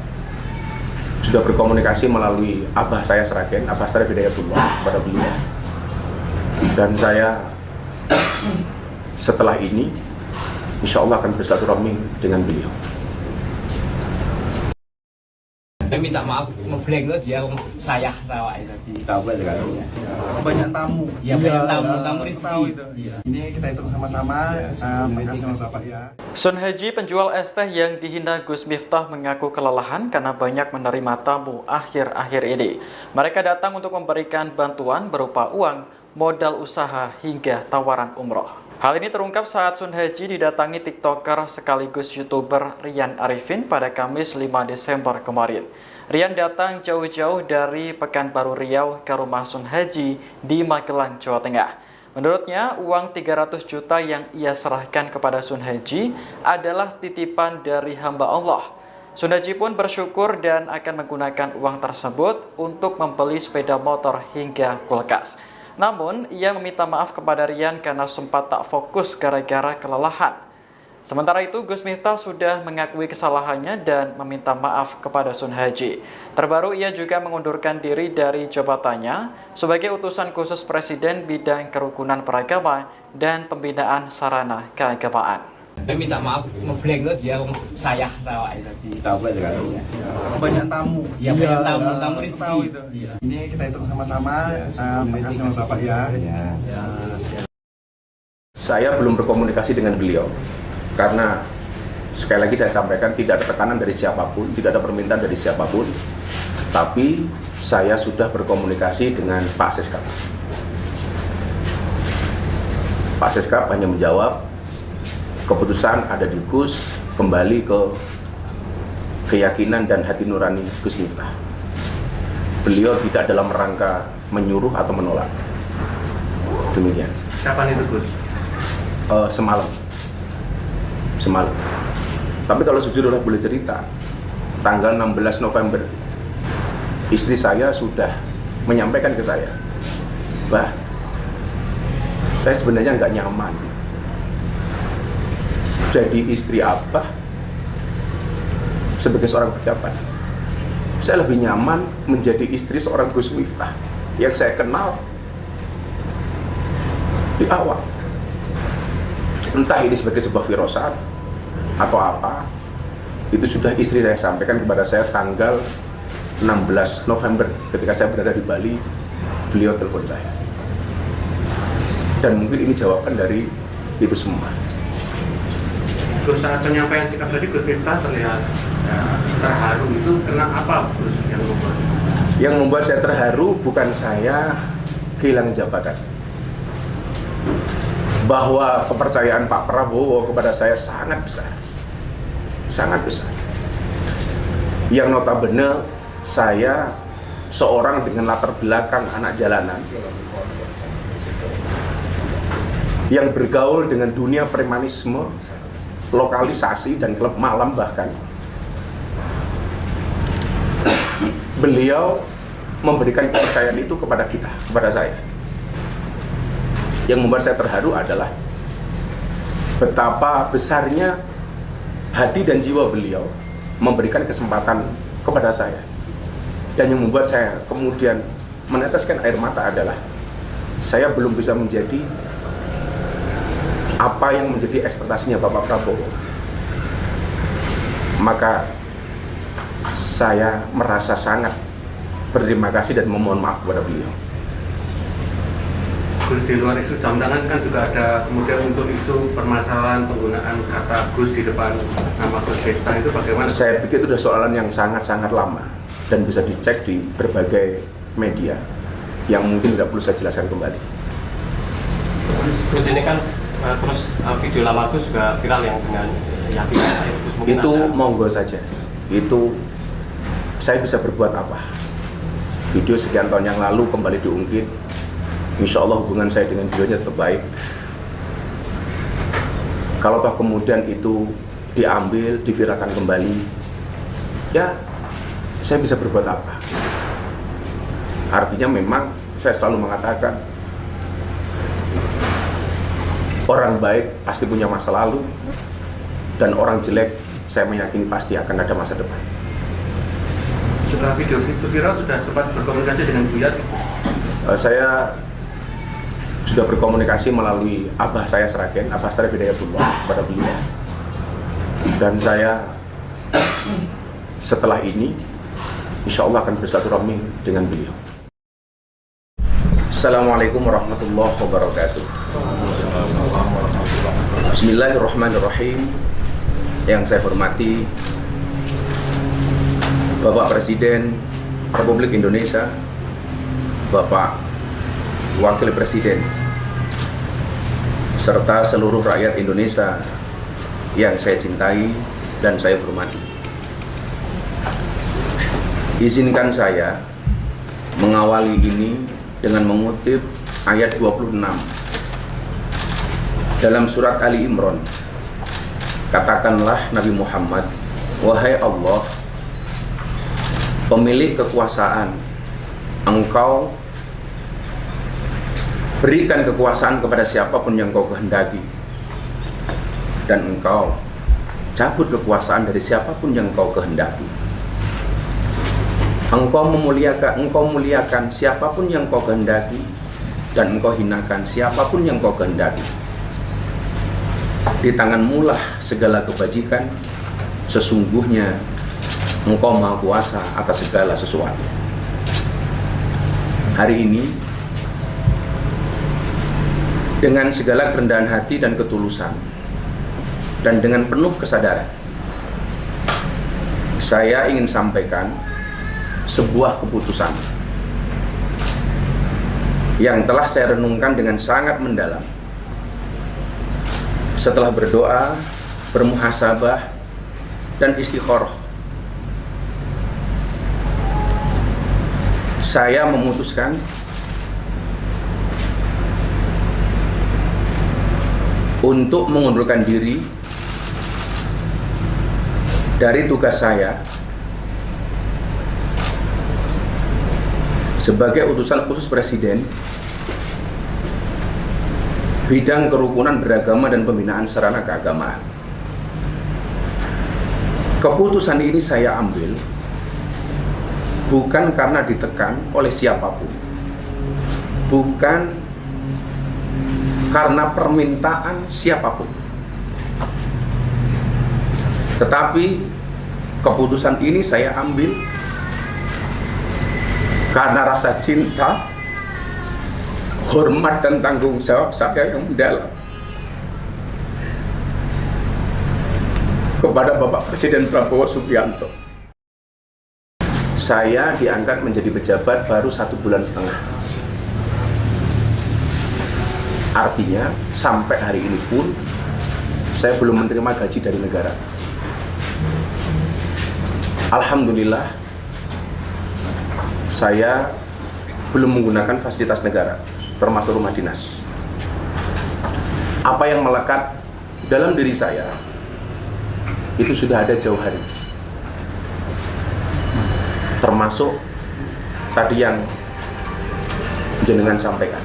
sudah berkomunikasi melalui Abah saya Sragen, Abah Sragen Hidayatullah kepada beliau. Dan saya setelah ini insya Allah akan bersilaturahmi dengan beliau. Saya minta maaf, ngeblank lo dia saya tawa tadi. Tahu sekarang. Banyak tamu. Ya banyak tamu risau itu. Ini kita hitung sama-sama. Terima kasih sama Bapak ya. Sun Haji, penjual es teh yang dihina Gus Miftah, mengaku kelelahan karena banyak menerima tamu akhir-akhir ini. Mereka datang untuk memberikan bantuan berupa uang, modal usaha, hingga tawaran umroh. Hal ini terungkap saat Sun Haji didatangi TikToker sekaligus YouTuber Rian Arifin pada Kamis 5 Desember kemarin. Rian datang jauh-jauh dari Pekanbaru Riau ke rumah Sun Haji di Magelang, Jawa Tengah. Menurutnya, uang 300 juta yang ia serahkan kepada Sun Haji adalah titipan dari hamba Allah. Sun Haji pun bersyukur dan akan menggunakan uang tersebut untuk membeli sepeda motor hingga kulkas. Namun, ia meminta maaf kepada Rian karena sempat tak fokus gara-gara kelelahan. Sementara itu, Gus Miftah sudah mengakui kesalahannya dan meminta maaf kepada Sun Haji. Terbaru, ia juga mengundurkan diri dari jabatannya sebagai utusan khusus Presiden bidang kerukunan beragama dan pembinaan sarana keagamaan. Saya minta maaf, ngeblank lo dia saya tawa tadi. Tahu sekarang. Banyak tamu. Ya banyak tamu risau itu. Ini kita hitung sama-sama. Terima kasih sama Bapak ya. Saya belum berkomunikasi dengan beliau karena sekali lagi saya sampaikan tidak ada tekanan dari siapapun, tidak ada permintaan dari siapapun. Tapi saya sudah berkomunikasi dengan Pak Seskap. Pak Seskap hanya menjawab keputusan ada di Gus, kembali ke keyakinan dan hati nurani Gus Miftah. Beliau tidak dalam rangka menyuruh atau menolak. Demikian. Kapan itu Gus? Semalam. Tapi kalau jujur boleh cerita, tanggal 16 November istri saya sudah menyampaikan ke saya, "Bah, saya sebenarnya nggak nyaman jadi istri Abah sebagai seorang pejabat. Saya lebih nyaman menjadi istri seorang Gus Miftah yang saya kenal di awal. Entah ini sebagai sebuah firasat atau apa, itu sudah istri saya sampaikan kepada saya tanggal 16 November ketika saya berada di Bali. Beliau telepon saya, dan mungkin ini jawaban dari itu semua. Gus, saat penyampaian sikap tadi Gus Miftah terlihat terharu. Itu kenapa Gus yang membuat? Yang membuat saya terharu bukan saya kehilangan jabatan, bahwa kepercayaan Pak Prabowo kepada saya sangat besar, yang notabene saya seorang dengan latar belakang anak jalanan yang bergaul dengan dunia premanisme, lokalisasi dan klub malam bahkan. Beliau memberikan kepercayaan itu kepada kita, kepada saya. Yang membuat saya terharu adalah betapa besarnya hati dan jiwa beliau memberikan kesempatan kepada saya. Dan yang membuat saya kemudian meneteskan air mata adalah saya belum bisa menjadi apa yang menjadi ekspektasinya Bapak Prabowo. Maka saya merasa sangat berterima kasih dan memohon maaf kepada beliau. Gus, Gus di luar isu jam tangan kan juga ada kemudian untuk isu permasalahan penggunaan kata Gus di depan nama Gus Miftah itu bagaimana? Saya pikir itu sudah soalan yang sangat-sangat lama dan bisa dicek di berbagai media yang mungkin tidak perlu saya jelaskan kembali. Gus ini kan terus video lama Gus juga viral yang dengan Yati Desa itu monggo saja. Itu saya bisa berbuat apa? Video sekian tahun yang lalu kembali diungkit. Insya Allah hubungan saya dengan beliau tetap baik. Kalau toh kemudian itu diambil, diviralkan kembali, ya saya bisa berbuat apa? Artinya memang saya selalu mengatakan orang baik pasti punya masa lalu dan orang jelek saya meyakini pasti akan ada masa depan. Setelah video itu viral sudah sempat berkomunikasi dengan Bu Yati? Saya sudah berkomunikasi melalui Abah saya Sragen, Abah Syarif Hidayatullah pada beliau. Dan saya setelah ini insya Allah akan bersilaturahmi dengan beliau. Assalamualaikum warahmatullahi wabarakatuh. Bismillahirrahmanirrahim. Yang saya hormati Bapak Presiden Republik Indonesia, Bapak Wakil Presiden, serta seluruh rakyat Indonesia yang saya cintai dan saya hormati. Izinkan saya mengawali ini dengan mengutip ayat 26 dalam surat Ali Imran. Katakanlah Nabi Muhammad, wahai Allah, pemilik kekuasaan, Engkau berikan kekuasaan kepada siapapun yang Kau kehendaki, dan Engkau cabut kekuasaan dari siapapun yang Kau kehendaki. Engkau muliakan siapapun yang Kau kehendaki, dan Engkau hinakan siapapun yang Kau kehendaki. Di tanganmu lah segala kebajikan, sesungguhnya Engkau Maha Kuasa atas segala sesuatu. Hari ini dengan segala kerendahan hati dan ketulusan, dan dengan penuh kesadaran, saya ingin sampaikan sebuah keputusan yang telah saya renungkan dengan sangat mendalam. Setelah berdoa, bermuhasabah, dan istikharah, saya memutuskan untuk mengundurkan diri dari tugas saya sebagai utusan khusus Presiden bidang kerukunan beragama dan pembinaan sarana keagamaan. Keputusan ini saya ambil bukan karena ditekan oleh siapapun, bukan karena permintaan siapapun, tetapi keputusan ini saya ambil karena rasa cinta, hormat, dan tanggung jawab saya yang mendalam kepada Bapak Presiden Prabowo Subianto. Saya diangkat menjadi pejabat baru 1,5 bulan. Artinya sampai hari ini pun saya belum menerima gaji dari negara. Alhamdulillah saya belum menggunakan fasilitas negara, termasuk rumah dinas. Apa yang melekat dalam diri saya itu sudah ada jauh hari, termasuk tadi yang jenengan sampaikan,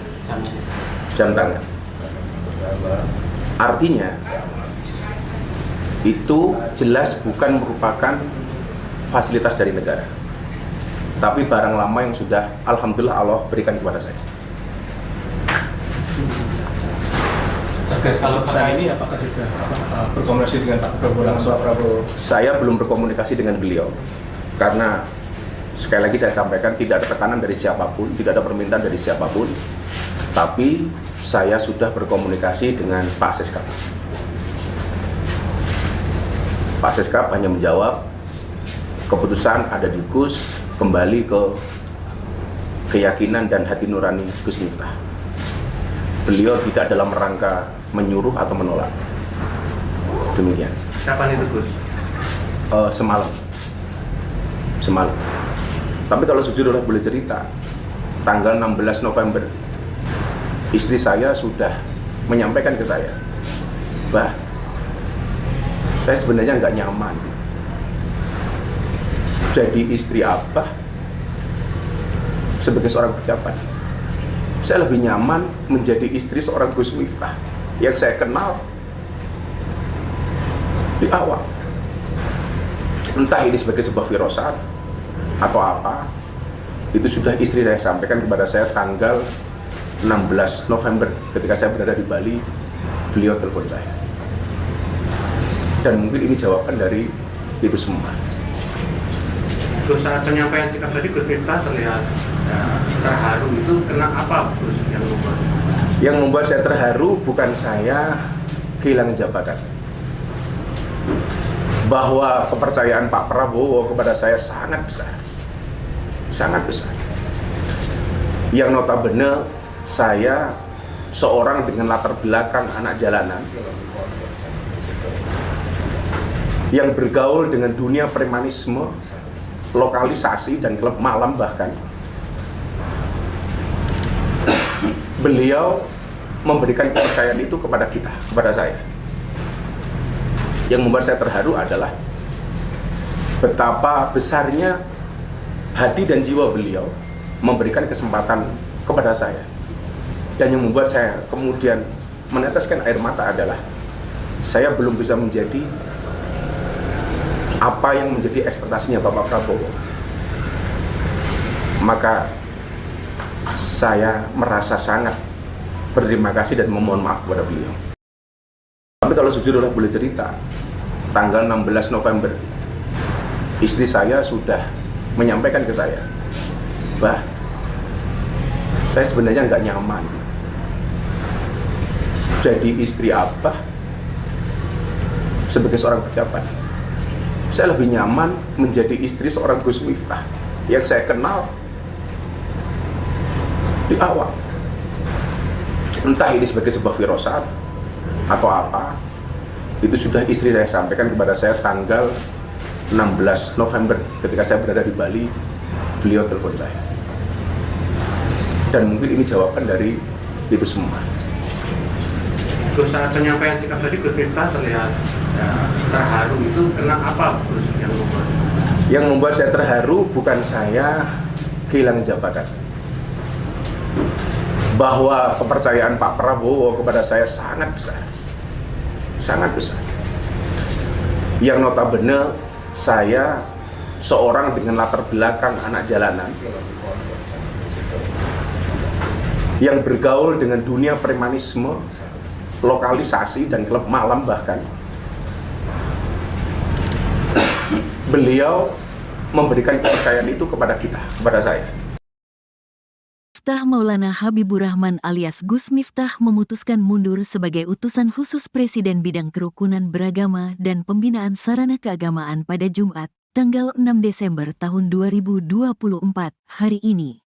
jam tangan. Artinya itu jelas bukan merupakan fasilitas dari negara, tapi barang lama yang sudah alhamdulillah Allah berikan kepada saya. Kalau saat ini apakah sudah berkomunikasi dengan Pak Prabowo langsung? Pak Prabowo? Saya belum berkomunikasi dengan beliau karena sekali lagi saya sampaikan tidak ada tekanan dari siapapun, tidak ada permintaan dari siapapun. Tapi saya sudah berkomunikasi dengan Pak Seskap. Pak Seskap hanya menjawab, keputusan ada di Gus, kembali ke keyakinan dan hati nurani Gus Miftah. Beliau tidak dalam rangka menyuruh atau menolak. Demikian. Kapan itu Gus? Semalam. Tapi kalau jujur boleh cerita, tanggal 16 November istri saya sudah menyampaikan ke saya, "Bah, saya sebenarnya nggak nyaman jadi istri Abah sebagai seorang pejabat. Saya lebih nyaman menjadi istri seorang Gus Miftah yang saya kenal di awal. Entah ini sebagai sebuah firasat atau apa, itu sudah istri saya sampaikan kepada saya tanggal 16 November ketika saya berada di Bali. Beliau telepon saya, dan mungkin ini jawaban dari itu semua. Gus, saat penyampaian sikap tadi Gus Miftah terlihat terharu. Itu kena apa Gus yang membuat? Yang membuat saya terharu bukan saya kehilangan jabatan, bahwa kepercayaan Pak Prabowo kepada saya sangat besar, yang notabene saya seorang dengan latar belakang anak jalanan yang bergaul dengan dunia premanisme, lokalisasi dan klub malam bahkan. Beliau memberikan kepercayaan itu kepada saya. Yang membuat saya terharu adalah betapa besarnya hati dan jiwa beliau memberikan kesempatan kepada saya. Dan yang membuat saya kemudian meneteskan air mata adalah saya belum bisa menjadi apa yang menjadi ekspektasinya Bapak Prabowo. Maka saya merasa sangat berterima kasih dan memohon maaf kepada beliau. Tapi kalau jujur boleh cerita, tanggal 16 November istri saya sudah menyampaikan ke saya, "Bah, saya sebenarnya nggak nyaman jadi istri Abah sebagai seorang pejabat. Saya lebih nyaman menjadi istri seorang Gus Miftah yang saya kenal di awal. Entah ini sebagai sebuah firasat atau apa, itu sudah istri saya sampaikan kepada saya tanggal 16 November ketika saya berada di Bali. Beliau telepon saya, dan mungkin ini jawaban dari itu semua. Gus, saat penyampaian sikap tadi Gus Miftah terlihat terharu. Itu kena apa Gus yang membuat? Yang membuat saya terharu bukan saya kehilangan jabatan, bahwa kepercayaan Pak Prabowo kepada saya sangat besar, yang notabene saya seorang dengan latar belakang anak jalanan yang bergaul dengan dunia premanisme, lokalisasi dan klub malam bahkan. Beliau memberikan kepercayaan itu kepada saya. Miftah Maulana Habibur Rahman alias Gus Miftah memutuskan mundur sebagai utusan khusus Presiden bidang kerukunan beragama dan pembinaan sarana keagamaan pada Jumat, tanggal 6 Desember tahun 2024, hari ini.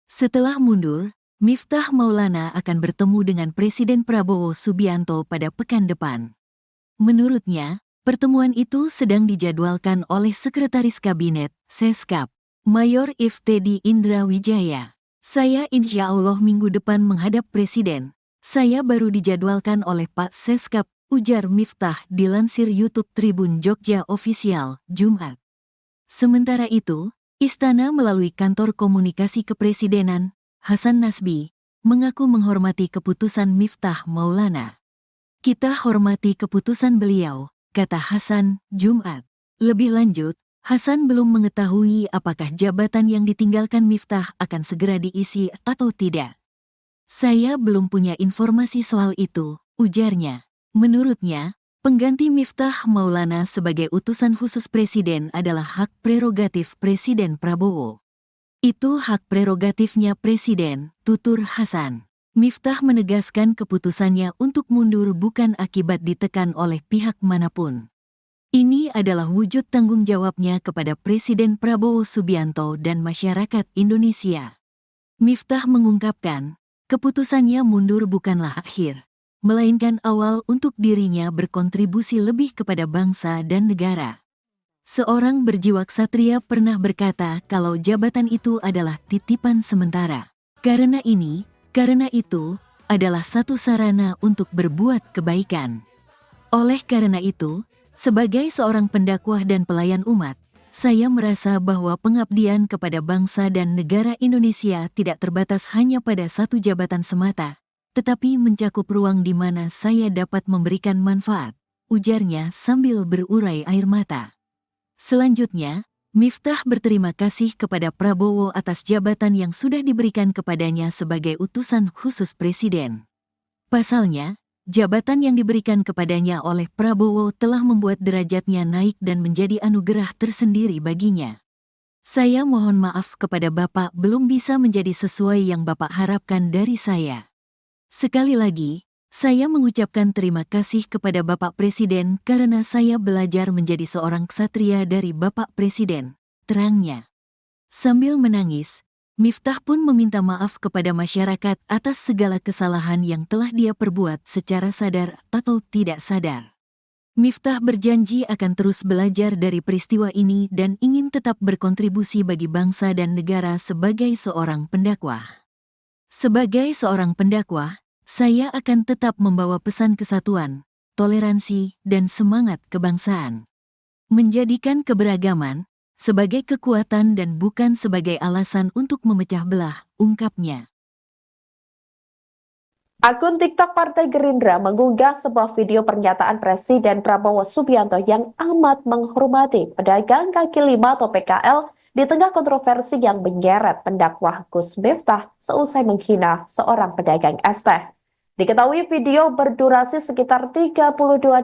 Setelah mundur, Miftah Maulana akan bertemu dengan Presiden Prabowo Subianto pada pekan depan. Menurutnya, pertemuan itu sedang dijadwalkan oleh Sekretaris Kabinet, Seskap, Mayor Iftedi Indra Wijaya. "Saya insya Allah minggu depan menghadap Presiden. Saya baru dijadwalkan oleh Pak Seskap," ujar Miftah dilansir YouTube Tribun Jogja Official, Jumat. Sementara itu, Istana melalui Kantor Komunikasi Kepresidenan, Hasan Nasbi, mengaku menghormati keputusan Miftah Maulana. "Kita hormati keputusan beliau," kata Hasan, Jumat. Lebih lanjut, Hasan belum mengetahui apakah jabatan yang ditinggalkan Miftah akan segera diisi atau tidak. "Saya belum punya informasi soal itu," ujarnya. Menurutnya, pengganti Miftah Maulana sebagai utusan khusus Presiden adalah hak prerogatif Presiden Prabowo. "Itu hak prerogatifnya Presiden," tutur Hasan. Miftah menegaskan keputusannya untuk mundur bukan akibat ditekan oleh pihak manapun. Ini adalah wujud tanggung jawabnya kepada Presiden Prabowo Subianto dan masyarakat Indonesia. Miftah mengungkapkan, keputusannya mundur bukanlah akhir, melainkan awal untuk dirinya berkontribusi lebih kepada bangsa dan negara. Seorang berjiwa ksatria pernah berkata kalau jabatan itu adalah titipan sementara. Karena itu, adalah satu sarana untuk berbuat kebaikan. Oleh karena itu, sebagai seorang pendakwah dan pelayan umat, saya merasa bahwa pengabdian kepada bangsa dan negara Indonesia tidak terbatas hanya pada satu jabatan semata, tetapi mencakup ruang di mana saya dapat memberikan manfaat, ujarnya sambil berurai air mata. Selanjutnya, Miftah berterima kasih kepada Prabowo atas jabatan yang sudah diberikan kepadanya sebagai utusan khusus Presiden. Pasalnya, jabatan yang diberikan kepadanya oleh Prabowo telah membuat derajatnya naik dan menjadi anugerah tersendiri baginya. Saya mohon maaf kepada Bapak belum bisa menjadi sesuai yang Bapak harapkan dari saya. Sekali lagi, saya mengucapkan terima kasih kepada Bapak Presiden karena saya belajar menjadi seorang ksatria dari Bapak Presiden, terangnya. Sambil menangis, Miftah pun meminta maaf kepada masyarakat atas segala kesalahan yang telah dia perbuat secara sadar atau tidak sadar. Miftah berjanji akan terus belajar dari peristiwa ini dan ingin tetap berkontribusi bagi bangsa dan negara sebagai seorang pendakwah. Sebagai seorang pendakwah, saya akan tetap membawa pesan kesatuan, toleransi, dan semangat kebangsaan. Menjadikan keberagaman sebagai kekuatan dan bukan sebagai alasan untuk memecah belah, ungkapnya. Akun TikTok Partai Gerindra mengunggah sebuah video pernyataan Presiden Prabowo Subianto yang amat menghormati pedagang kaki lima atau PKL di tengah kontroversi yang menyeret pendakwah Gus Miftah seusai menghina seorang pedagang es teh. Diketahui video berdurasi sekitar 32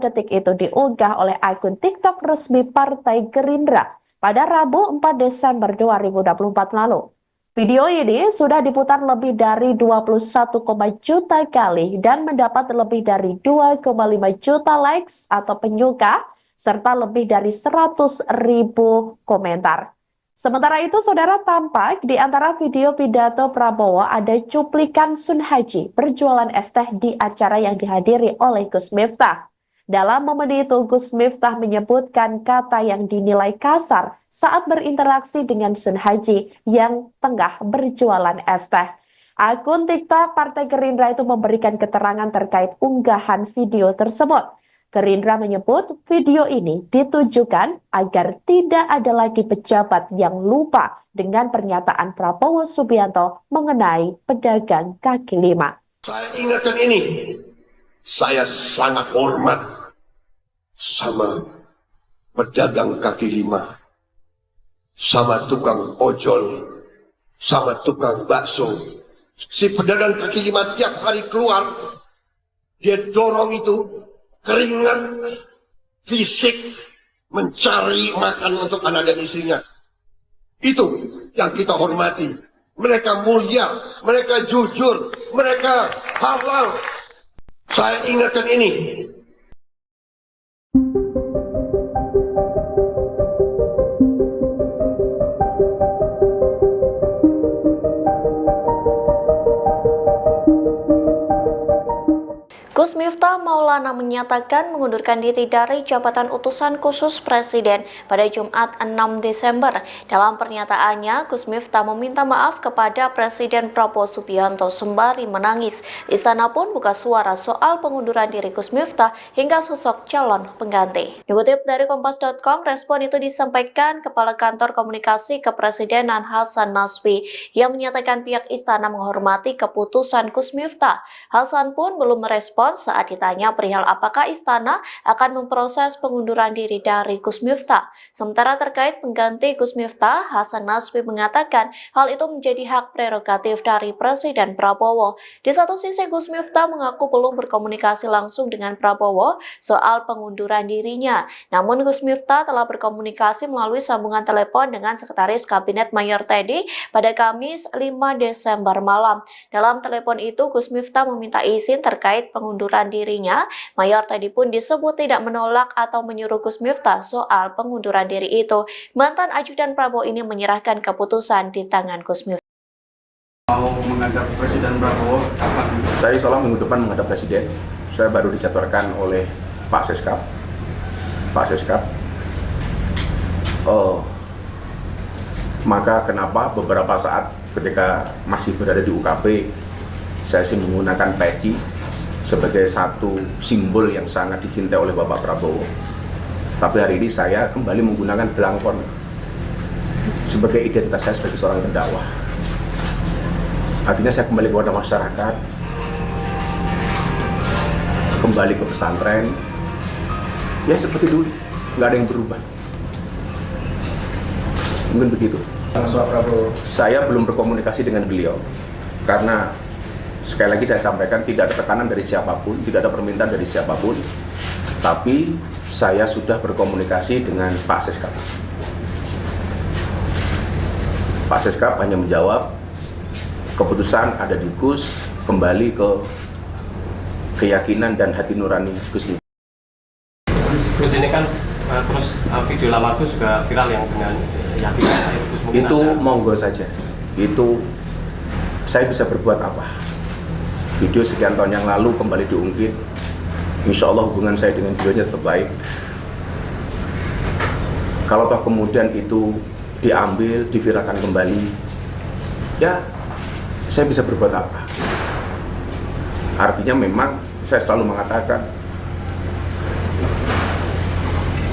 detik itu diunggah oleh akun TikTok resmi Partai Gerindra pada Rabu 4 Desember 2024 lalu. Video ini sudah diputar lebih dari 21, juta kali dan mendapat lebih dari 2,5 juta likes atau penyuka serta lebih dari 100.000 komentar. Sementara itu, saudara, tampak di antara video pidato Prabowo ada cuplikan Sun Haji berjualan es teh di acara yang dihadiri oleh Gus Miftah. Dalam momen itu, Gus Miftah menyebutkan kata yang dinilai kasar saat berinteraksi dengan Sun Haji yang tengah berjualan es teh. Akun TikTok Partai Gerindra itu memberikan keterangan terkait unggahan video tersebut. Gerindra menyebut video ini ditujukan agar tidak ada lagi pejabat yang lupa dengan pernyataan Prabowo Subianto mengenai pedagang kaki lima. Saya ingatkan ini, saya sangat hormat sama pedagang kaki lima, sama tukang ojol, sama tukang bakso. Si pedagang kaki lima tiap hari keluar, dia dorong itu keringat fisik mencari makan untuk anak dan istrinya. Itu yang kita hormati. Mereka mulia, mereka jujur, mereka halal. Saya ingatkan ini. Gus Miftah Maulana menyatakan mengundurkan diri dari jabatan utusan khusus Presiden pada Jumat 6 Desember. Dalam pernyataannya, Gus Miftah meminta maaf kepada Presiden Prabowo Subianto sembari menangis. Istana pun buka suara soal pengunduran diri Gus Miftah hingga sosok calon pengganti. Dikutip dari Kompas.com, respon itu disampaikan Kepala Kantor Komunikasi Kepresidenan Hasan Nasbi yang menyatakan pihak istana menghormati keputusan Gus Miftah. Hasan pun belum merespon saat ditanya bertanya perihal apakah istana akan memproses pengunduran diri dari Gus Miftah. Sementara terkait pengganti Gus Miftah, Hasan Nasbi mengatakan hal itu menjadi hak prerogatif dari Presiden Prabowo. Di satu sisi, Gus Miftah mengaku belum berkomunikasi langsung dengan Prabowo soal pengunduran dirinya. Namun Gus Miftah telah berkomunikasi melalui sambungan telepon dengan Sekretaris Kabinet Mayor Teddy pada Kamis 5 Desember malam. Dalam telepon itu, Gus Miftah meminta izin terkait pengunduran dirinya. Mayor Teddy pun disebut tidak menolak atau menyuruh Gus Miftah soal pengunduran diri itu. Mantan ajudan Prabowo ini menyerahkan keputusan di tangan Gus Miftah. Mau menghadap Presiden Prabowo kapan? Saya insya Allah minggu depan menghadap Presiden. Saya baru dijadwalkan oleh Pak Seskap. Maka kenapa beberapa saat ketika masih berada di UKP, saya sih menggunakan peci sebagai satu simbol yang sangat dicintai oleh Bapak Prabowo. Tapi hari ini saya kembali menggunakan belangkon sebagai identitas saya sebagai seorang pendakwah. Artinya saya kembali kepada masyarakat, kembali ke pesantren, ya seperti dulu, nggak ada yang berubah. Mungkin begitu. Saya belum berkomunikasi dengan beliau karena sekali lagi saya sampaikan tidak ada tekanan dari siapapun, tidak ada permintaan dari siapapun. Tapi saya sudah berkomunikasi dengan Pak Seskap. Pak Seskap hanya menjawab keputusan ada di Gus, kembali ke keyakinan dan hati nurani Gus Miftah. Gus ini kan terus video lama Gus juga viral yang dengan yakin saya Gus mungkin itu ada. Monggo saja. Itu saya bisa berbuat apa? Video sekian tahun yang lalu kembali diungkit. Insya Allah hubungan saya dengan beliau tetap baik. Kalau toh kemudian itu diambil, diviralkan kembali, ya saya bisa berbuat apa? Artinya memang saya selalu mengatakan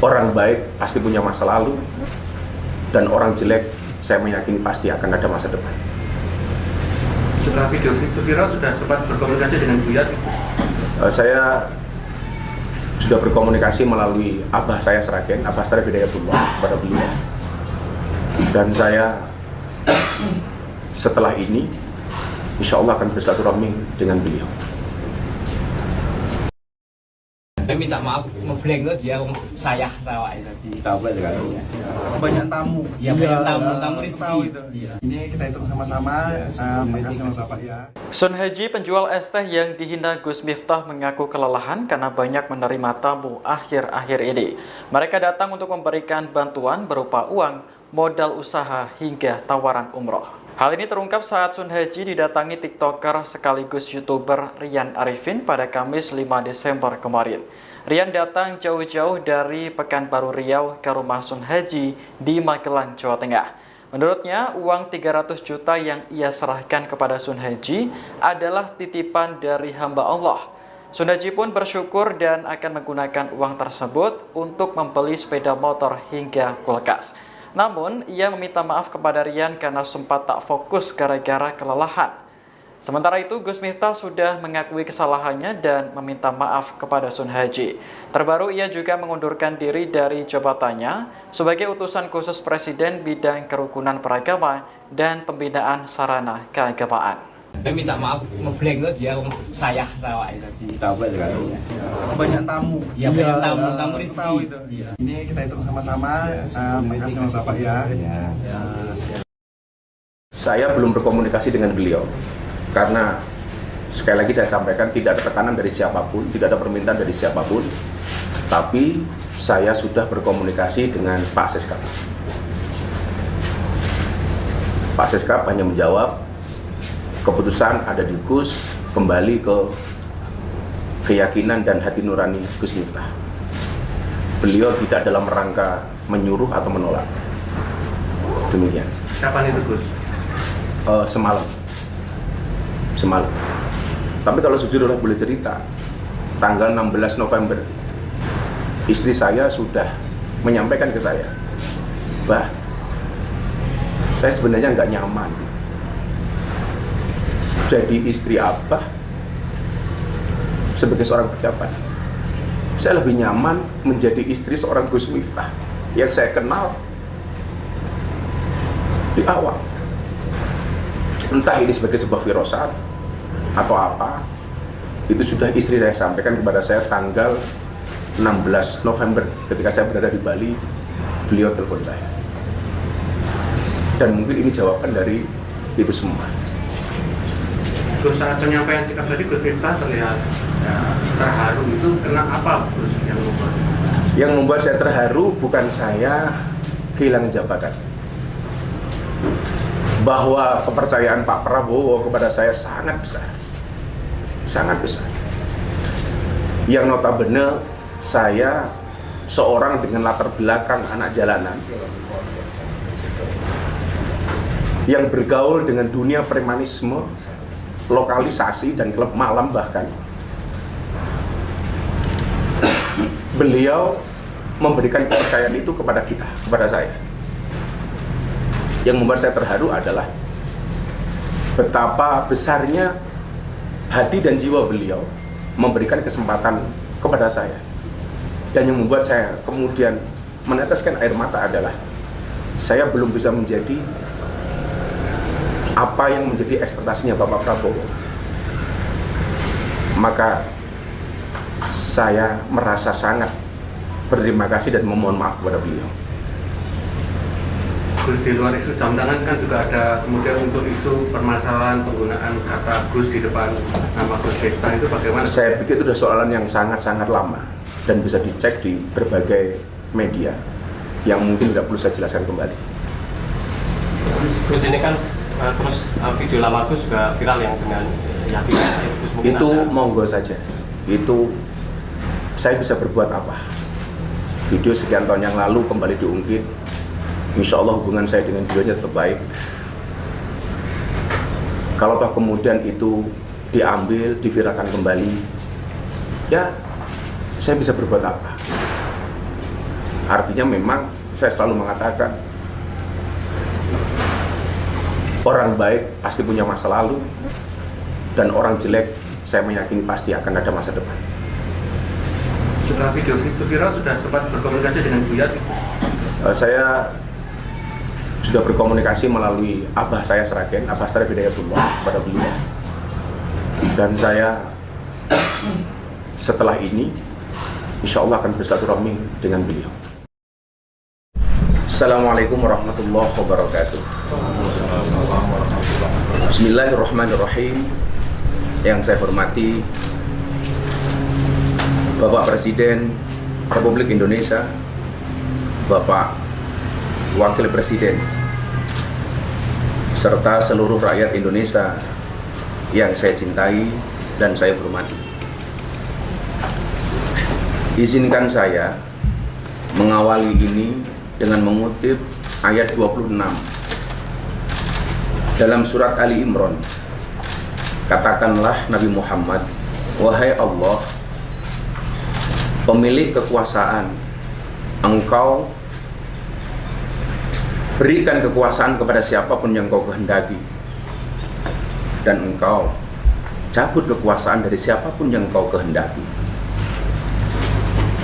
orang baik pasti punya masa lalu, dan orang jelek saya meyakini pasti akan ada masa depan. Setelah video itu viral, sudah sempat berkomunikasi dengan Buyat? Saya sudah berkomunikasi melalui Abah saya Sragen, Abah Syarif Hidayatullah kepada beliau. Dan saya setelah ini insya Allah akan bersilaturahmi dengan beliau. Saya minta maaf, ngeblank lo dia saya tawa tadi tablet kan. Banyak tamu. Ya banyak tamu tahu itu. Ini kita hitung sama-sama. Terima kasih Mas Bapak ya. Sun Haji, penjual es teh yang dihina Gus Miftah, mengaku kelelahan karena banyak menerima tamu akhir-akhir ini. Mereka datang untuk memberikan bantuan berupa uang, modal usaha, hingga tawaran umroh. Hal ini terungkap saat Sun Haji didatangi TikToker sekaligus YouTuber Rian Arifin pada Kamis 5 Desember kemarin. Rian datang jauh-jauh dari Pekanbaru Riau ke rumah Sun Haji di Magelang, Jawa Tengah. Menurutnya, uang 300 juta yang ia serahkan kepada Sun Haji adalah titipan dari hamba Allah. Sun Haji pun bersyukur dan akan menggunakan uang tersebut untuk membeli sepeda motor hingga kulkas. Namun, ia meminta maaf kepada Rian karena sempat tak fokus gara-gara kelelahan. Sementara itu, Gus Miftah sudah mengakui kesalahannya dan meminta maaf kepada Sun Haji. Terbaru, ia juga mengundurkan diri dari jabatannya sebagai utusan khusus Presiden bidang kerukunan beragama dan pembinaan sarana keagamaan. Saya minta maaf, ngeblank lo dia saya tawa tadi tablet kan. Banyak tamu. Ya banyak tamu tahu itu. Ini kita hitung sama-sama. Terima kasih Mas Bapak ya. Saya belum berkomunikasi dengan beliau karena sekali lagi saya sampaikan tidak ada tekanan dari siapapun, tidak ada permintaan dari siapapun. Tapi saya sudah berkomunikasi dengan Pak Seskap. Pak Seskap hanya menjawab keputusan ada di Gus, kembali ke keyakinan dan hati nurani Gus Miftah. Beliau tidak dalam rangka menyuruh atau menolak. Demikian. Kapan itu Gus? Semalam. Tapi kalau jujur boleh cerita, tanggal 16 November istri saya sudah menyampaikan ke saya, "Bah, saya sebenarnya nggak nyaman jadi istri Abah, sebagai seorang pejabat. Saya lebih nyaman menjadi istri seorang Gus Miftah yang saya kenal di awal. Entah ini sebagai sebuah firasat atau apa, itu sudah istri saya sampaikan kepada saya tanggal 16 November ketika saya berada di Bali, beliau telepon saya. Dan mungkin ini jawaban dari itu semua. Gus, saat penyampaian sikap tadi Gus Miftah terlihat terharu, itu kenapa Gus yang membuat? Yang membuat saya terharu bukan saya kehilangan jabatan, bahwa kepercayaan Pak Prabowo kepada saya sangat besar, sangat besar. Yang notabene saya seorang dengan latar belakang anak jalanan yang bergaul dengan dunia premanisme, lokalisasi dan klub malam bahkan. Beliau memberikan kepercayaan itu kepada kita, kepada saya. Yang membuat saya terharu adalah betapa besarnya hati dan jiwa beliau memberikan kesempatan kepada saya. Dan yang membuat saya kemudian meneteskan air mata adalah saya belum bisa menjadi apa yang menjadi ekspektasinya Bapak Prabowo. Maka saya merasa sangat berterima kasih dan memohon maaf kepada beliau. Gus, di luar isu jam tangan kan juga ada kemudian untuk isu permasalahan penggunaan kata Gus di depan nama Gus Miftah, itu bagaimana? Saya pikir itu sudah soalan yang sangat-sangat lama dan bisa dicek di berbagai media yang mungkin tidak perlu saya jelaskan kembali. Gus, ini kan terus video lama Gus juga viral yang dengan yakin Gus mungkin itu ada. Monggo saja. Itu saya bisa berbuat apa? Video sekian tahun yang lalu kembali diungkit. Insya Allah hubungan saya dengan beliau tetap baik. Kalau toh kemudian itu diambil, diviralkan kembali, ya saya bisa berbuat apa? Artinya memang saya selalu mengatakan orang baik pasti punya masa lalu, dan orang jelek saya meyakini pasti akan ada masa depan. Setelah video itu viral, sudah sempat berkomunikasi dengan Buya? Saya sudah berkomunikasi melalui abah saya Sragen, Abah Syarif Hidayatullah, kepada beliau. Dan saya setelah ini insya Allah akan bersilaturahmi dengan beliau. Assalamualaikum warahmatullahi wabarakatuh. Bismillahirrahmanirrahim. Yang saya hormati Bapak Presiden Republik Indonesia, Bapak Wakil Presiden, serta seluruh rakyat Indonesia yang saya cintai dan saya hormati. Izinkan saya mengawali ini dengan mengutip ayat 26 dalam surat Ali Imran. Katakanlah Nabi Muhammad, wahai Allah, pemilik kekuasaan, Engkau berikan kekuasaan kepada siapapun yang Kau kehendaki, dan Engkau cabut kekuasaan dari siapapun yang Kau kehendaki.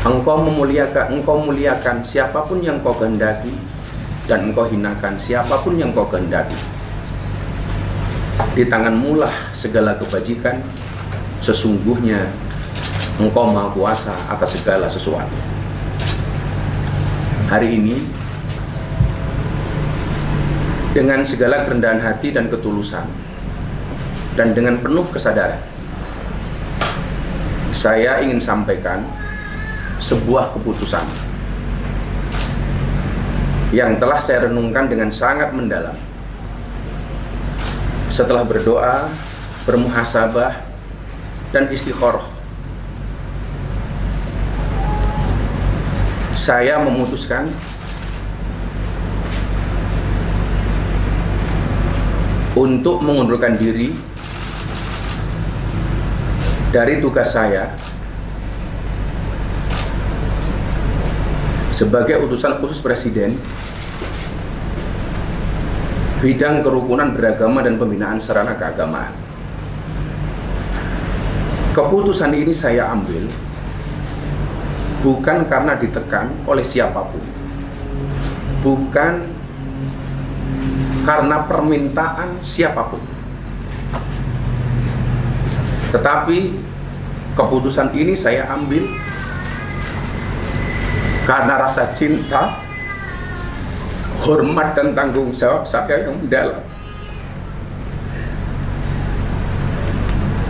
Engkau muliakan siapapun yang Kau kehendaki, dan Engkau hinakan siapapun yang Kau kehendaki. Di tanganmu lah segala kebajikan, sesungguhnya Engkau Maha Kuasa atas segala sesuatu. Hari ini, dengan segala kerendahan hati dan ketulusan, dan dengan penuh kesadaran, saya ingin sampaikan sebuah keputusan yang telah saya renungkan dengan sangat mendalam. Setelah berdoa, bermuhasabah, dan istikharah, saya memutuskan untuk mengundurkan diri dari tugas saya sebagai utusan khusus Presiden bidang kerukunan beragama dan pembinaan sarana keagamaan. Keputusan ini saya ambil bukan karena ditekan oleh siapapun, bukan karena permintaan siapapun, tetapi keputusan ini saya ambil karena rasa cinta, hormat dan tanggung jawab saya yang mendalam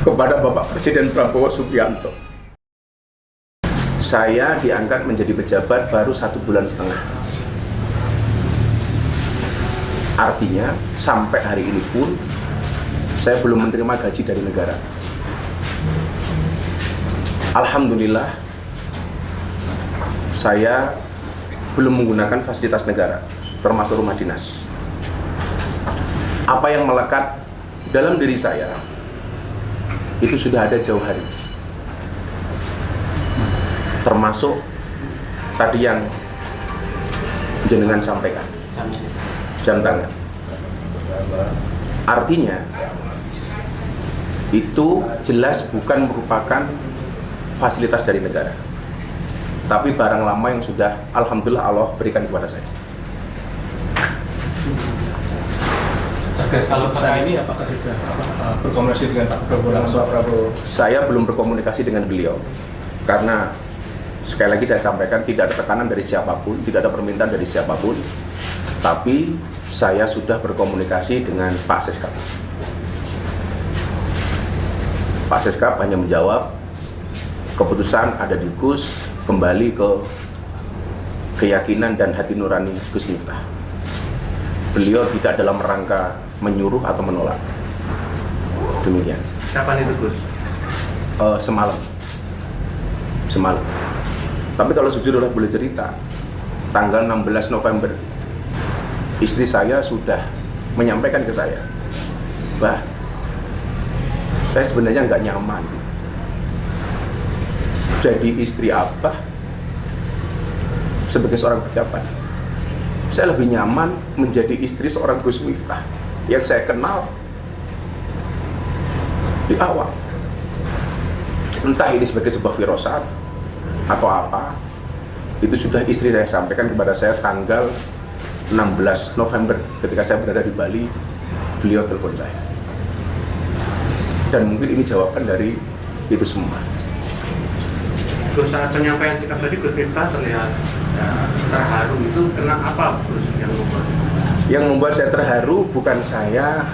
kepada Bapak Presiden Prabowo Subianto. Saya diangkat menjadi pejabat baru 1,5 bulan. Artinya sampai hari ini pun saya belum menerima gaji dari negara. Alhamdulillah saya belum menggunakan fasilitas negara, termasuk rumah dinas. Apa yang melekat dalam diri saya itu sudah ada jauh hari, termasuk tadi yang jenengan sampaikan, jam tangan. Artinya itu jelas bukan merupakan fasilitas dari negara, tapi barang lama yang sudah alhamdulillah Allah berikan kepada saya. Kalau saat ini apakah sudah berkomunikasi dengan Pak Prabowo? Saya belum berkomunikasi dengan beliau karena sekali lagi saya sampaikan tidak ada tekanan dari siapapun, tidak ada permintaan dari siapapun, tapi saya sudah berkomunikasi dengan Pak Seskap. Pak Seskap hanya menjawab keputusan ada di Gus, kembali ke keyakinan dan hati nurani Gus Miftah. Beliau tidak dalam rangka menyuruh atau menolak. Demikian. Kapan itu Gus? Semalam. Tapi kalau jujur boleh cerita, tanggal 16 November istri saya sudah menyampaikan ke saya, "Bah, saya sebenarnya nggak nyaman jadi istri Abah sebagai seorang pejabat. Saya lebih nyaman menjadi istri seorang Gus Miftah yang saya kenal di awal. Entah ini sebagai sebuah firasat atau apa, itu sudah istri saya sampaikan kepada saya tanggal 16 November ketika saya berada di Bali, beliau telepon saya. Dan mungkin ini jawaban dari itu semua. Gus, saat penyampaian sikap tadi Gus Miftah terlihat terharu, itu kena apa Gus yang membuat? Yang membuat saya terharu bukan saya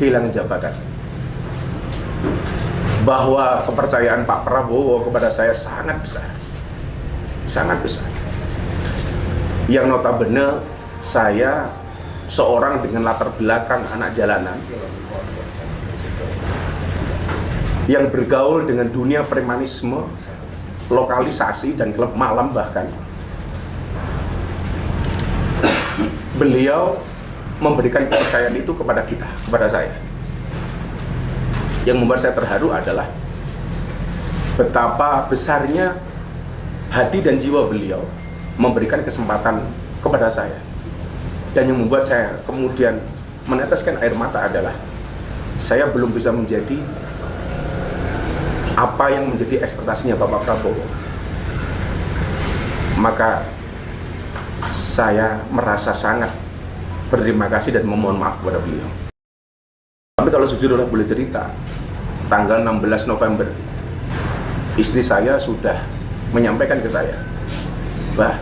kehilangan jabatan, bahwa kepercayaan Pak Prabowo kepada saya sangat besar, yang notabene saya seorang dengan latar belakang anak jalanan yang bergaul dengan dunia premanisme, lokalisasi dan klub malam bahkan. Beliau memberikan kepercayaan itu kepada kita, kepada saya. Yang membuat saya terharu adalah betapa besarnya hati dan jiwa beliau memberikan kesempatan kepada saya. Dan yang membuat saya kemudian meneteskan air mata adalah saya belum bisa menjadi apa yang menjadi ekspektasinya Bapak Prabowo. Maka saya merasa sangat berterima kasih dan memohon maaf kepada beliau. Tapi kalau jujur boleh cerita, tanggal 16 November istri saya sudah menyampaikan ke saya, "Bah,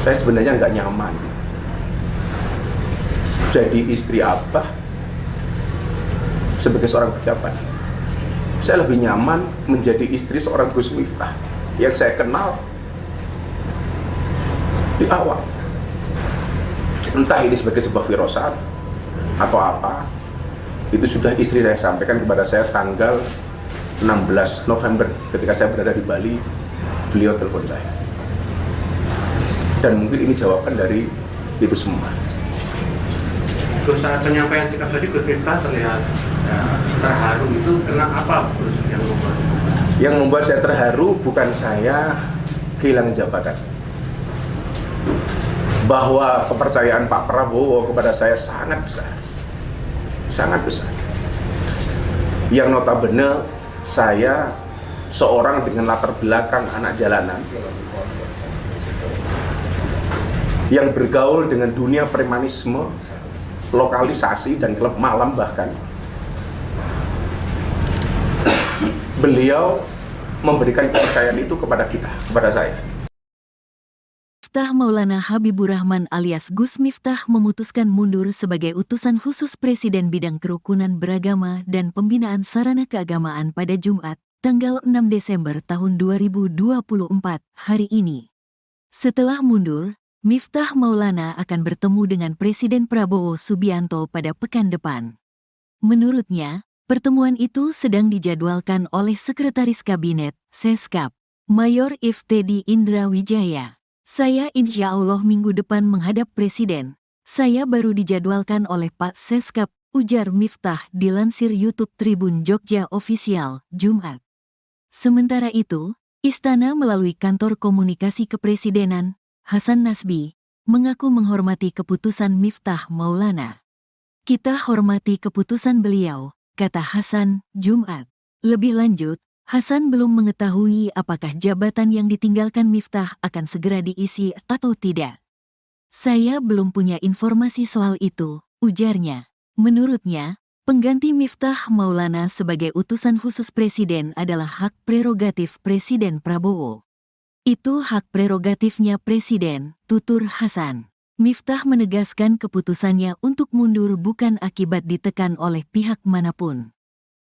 saya sebenarnya nggak nyaman jadi istri Abah sebagai seorang pejabat. Saya lebih nyaman menjadi istri seorang Gus Miftah yang saya kenal di awal. Entah ini sebagai sebuah firasat atau apa, itu sudah istri saya sampaikan kepada saya tanggal 16 November ketika saya berada di Bali, beliau telepon saya. Dan mungkin ini jawaban dari itu semua. Gus, saat penyampaian sikap tadi Gus Miftah terlihat terharu, itu kena apa Gus yang membuat? Yang membuat saya terharu bukan saya kehilangan jabatan, bahwa kepercayaan Pak Prabowo kepada saya sangat besar, yang notabene saya seorang dengan latar belakang anak jalanan yang bergaul dengan dunia premanisme, lokalisasi, dan klub malam bahkan. Beliau memberikan kepercayaan itu kepada kita, kepada saya. Miftah Maulana Habibur Rahman alias Gus Miftah memutuskan mundur sebagai utusan khusus Presiden bidang kerukunan beragama dan pembinaan sarana keagamaan pada Jumat, tanggal 6 Desember tahun 2024, hari ini. Setelah mundur, Miftah Maulana akan bertemu dengan Presiden Prabowo Subianto pada pekan depan. Menurutnya, pertemuan itu sedang dijadwalkan oleh Sekretaris Kabinet, Seskap, Mayor Iftedi Indra Wijaya. Saya insya Allah minggu depan menghadap Presiden. Saya baru dijadwalkan oleh Pak Seskap, ujar Miftah dilansir YouTube Tribun Jogja Official, Jumat. Sementara itu, Istana melalui Kantor Komunikasi Kepresidenan, Hasan Nasbi, mengaku menghormati keputusan Miftah Maulana. Kita hormati keputusan beliau, kata Hasan, Jumat. Lebih lanjut, Hasan belum mengetahui apakah jabatan yang ditinggalkan Miftah akan segera diisi atau tidak. Saya belum punya informasi soal itu, ujarnya. Menurutnya, pengganti Miftah Maulana sebagai utusan khusus Presiden adalah hak prerogatif Presiden Prabowo. Itu hak prerogatifnya Presiden, tutur Hasan. Miftah menegaskan keputusannya untuk mundur bukan akibat ditekan oleh pihak manapun.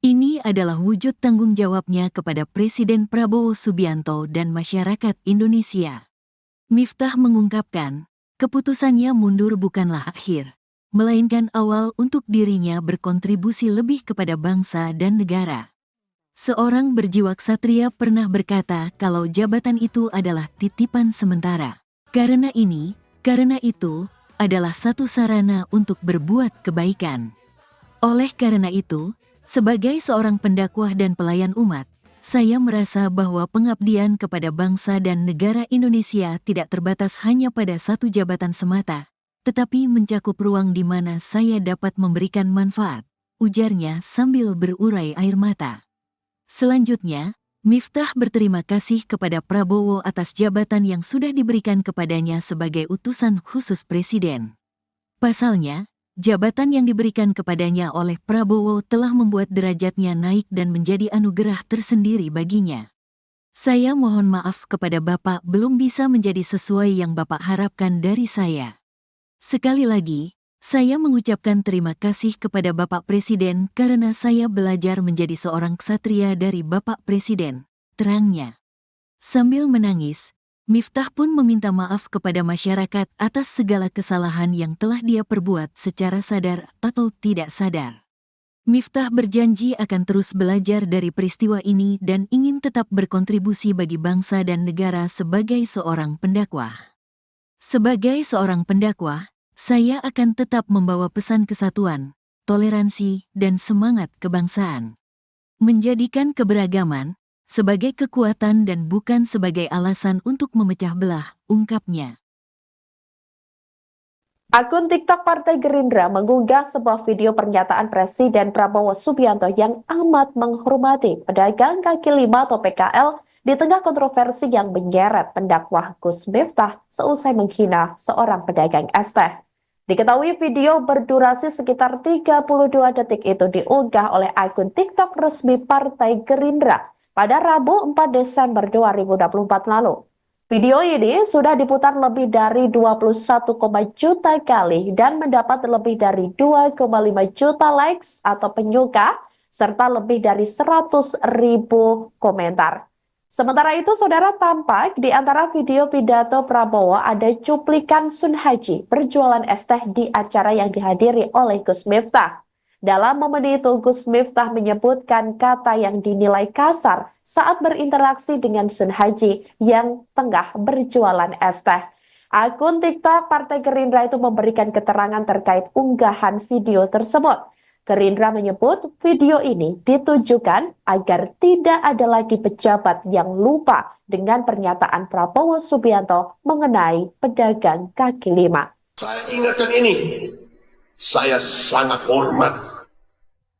Ini adalah wujud tanggung jawabnya kepada Presiden Prabowo Subianto dan masyarakat Indonesia. Miftah mengungkapkan, keputusannya mundur bukanlah akhir, melainkan awal untuk dirinya berkontribusi lebih kepada bangsa dan negara. Seorang berjiwa ksatria pernah berkata kalau jabatan itu adalah titipan sementara. Karena itu adalah satu sarana untuk berbuat kebaikan. Oleh karena itu, sebagai seorang pendakwah dan pelayan umat, saya merasa bahwa pengabdian kepada bangsa dan negara Indonesia tidak terbatas hanya pada satu jabatan semata, tetapi mencakup ruang di mana saya dapat memberikan manfaat, ujarnya sambil berurai air mata. Selanjutnya, Miftah berterima kasih kepada Prabowo atas jabatan yang sudah diberikan kepadanya sebagai utusan khusus Presiden. Pasalnya, jabatan yang diberikan kepadanya oleh Prabowo telah membuat derajatnya naik dan menjadi anugerah tersendiri baginya. Saya mohon maaf kepada Bapak belum bisa menjadi sesuai yang Bapak harapkan dari saya. Sekali lagi, saya mengucapkan terima kasih kepada Bapak Presiden karena saya belajar menjadi seorang ksatria dari Bapak Presiden, terangnya. Sambil menangis, Miftah pun meminta maaf kepada masyarakat atas segala kesalahan yang telah dia perbuat secara sadar atau tidak sadar. Miftah berjanji akan terus belajar dari peristiwa ini dan ingin tetap berkontribusi bagi bangsa dan negara sebagai seorang pendakwah. Sebagai seorang pendakwah, saya akan tetap membawa pesan kesatuan, toleransi, dan semangat kebangsaan. Menjadikan keberagaman sebagai kekuatan dan bukan sebagai alasan untuk memecah belah, ungkapnya. Akun TikTok Partai Gerindra mengunggah sebuah video pernyataan Presiden Prabowo Subianto yang amat menghormati pedagang kaki lima atau PKL di tengah kontroversi yang menyeret pendakwah Gus Miftah seusai menghina seorang pedagang es teh. Diketahui video berdurasi sekitar 32 detik itu diunggah oleh akun TikTok resmi Partai Gerindra pada Rabu 4 Desember 2024 lalu. Video ini sudah diputar lebih dari 21,1 juta kali dan mendapat lebih dari 2,5 juta likes atau penyuka, serta lebih dari 100.000 komentar. Sementara itu, saudara, tampak di antara video pidato Prabowo ada cuplikan Sun Haji berjualan es teh di acara yang dihadiri oleh Gus Miftah. Dalam momen itu, Gus Miftah menyebutkan kata yang dinilai kasar saat berinteraksi dengan Sun Haji yang tengah berjualan es teh. Akun TikTok Partai Gerindra itu memberikan keterangan terkait unggahan video tersebut. Gerindra menyebut video ini ditujukan agar tidak ada lagi pejabat yang lupa dengan pernyataan Prabowo Subianto mengenai pedagang kaki lima. Saya ingatkan ini, saya sangat hormat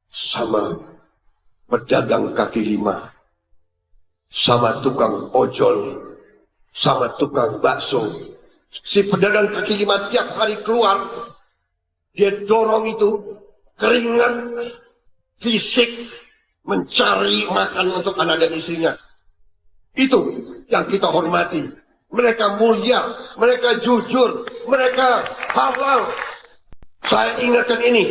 sama pedagang kaki lima, sama tukang ojol, sama tukang bakso. Si pedagang kaki lima tiap hari keluar, dia dorong itu keringat fisik mencari makan untuk anak dan istrinya. Itu yang kita hormati. Mereka mulia, mereka jujur, mereka halal. Saya ingatkan ini.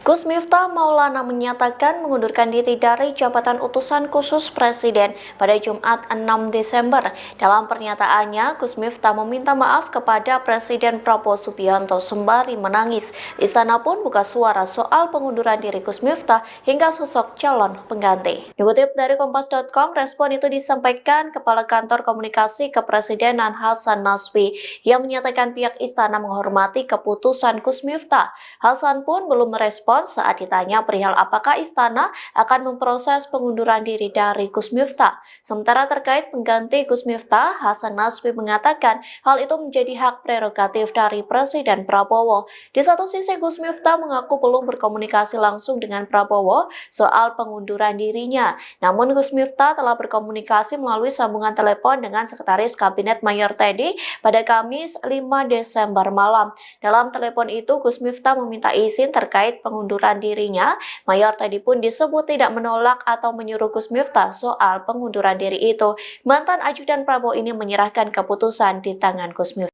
Gus Miftah Maulana menyatakan mengundurkan diri dari jabatan utusan khusus Presiden pada Jumat 6 Desember. Dalam pernyataannya, Gus Miftah meminta maaf kepada Presiden Prabowo Subianto sembari menangis. Istana pun buka suara soal pengunduran diri Gus Miftah hingga sosok calon pengganti. Dikutip dari Kompas.com, respon itu disampaikan Kepala Kantor Komunikasi Kepresidenan Hasan Nasbi yang menyatakan pihak istana menghormati keputusan Gus Miftah. Hasan pun belum merespon saat ditanya perihal apakah istana akan memproses pengunduran diri dari Gus Miftah. Sementara terkait pengganti Gus Miftah, Hasan Nasbi mengatakan hal itu menjadi hak prerogatif dari Presiden Prabowo. Di satu sisi, Gus Miftah mengaku belum berkomunikasi langsung dengan Prabowo soal pengunduran dirinya. Namun Gus Miftah telah berkomunikasi melalui sambungan telepon dengan Sekretaris Kabinet Mayor Teddy pada Kamis 5 Desember malam. Dalam telepon itu, Gus Miftah meminta izin terkait pengunduran dirinya. Mayor Teddy pun disebut tidak menolak atau menyuruh Gus Miftah soal pengunduran diri itu. Mantan ajudan Prabowo ini menyerahkan keputusan di tangan Gus Miftah.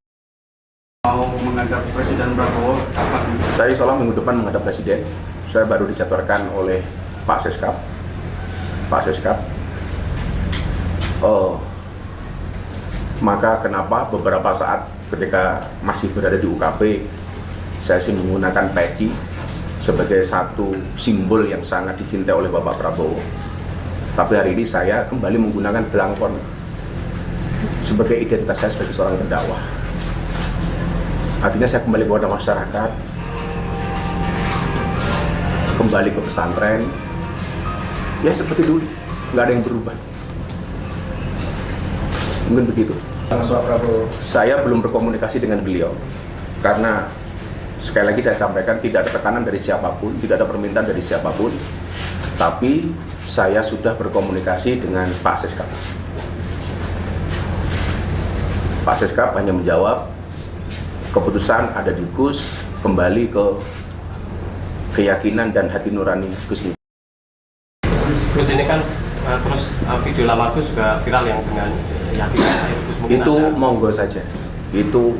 Mau menghadap Presiden Prabowo kapan? Saya insya Allah minggu depan menghadap Presiden. Saya baru dijadwalkan oleh Pak Seskap. Maka kenapa beberapa saat ketika masih berada di UKP, saya sih menggunakan peci sebagai satu simbol yang sangat dicintai oleh Bapak Prabowo. Tapi hari ini saya kembali menggunakan belangkon sebagai identitas saya sebagai seorang pendakwah. Artinya saya kembali kepada masyarakat, kembali ke pesantren, ya seperti dulu, nggak ada yang berubah. Mungkin begitu. Saya belum berkomunikasi dengan beliau, karena sekali lagi saya sampaikan tidak ada tekanan dari siapapun, tidak ada permintaan dari siapapun, tapi saya sudah berkomunikasi dengan Pak Seskap. Pak Seskap hanya menjawab keputusan ada di Gus, kembali ke keyakinan dan hati nurani Gus Miftah. Gus ini kan terus video lama Gus juga viral yang dengan yakinnya saya Gus mungkin itu ada... monggo saja. Itu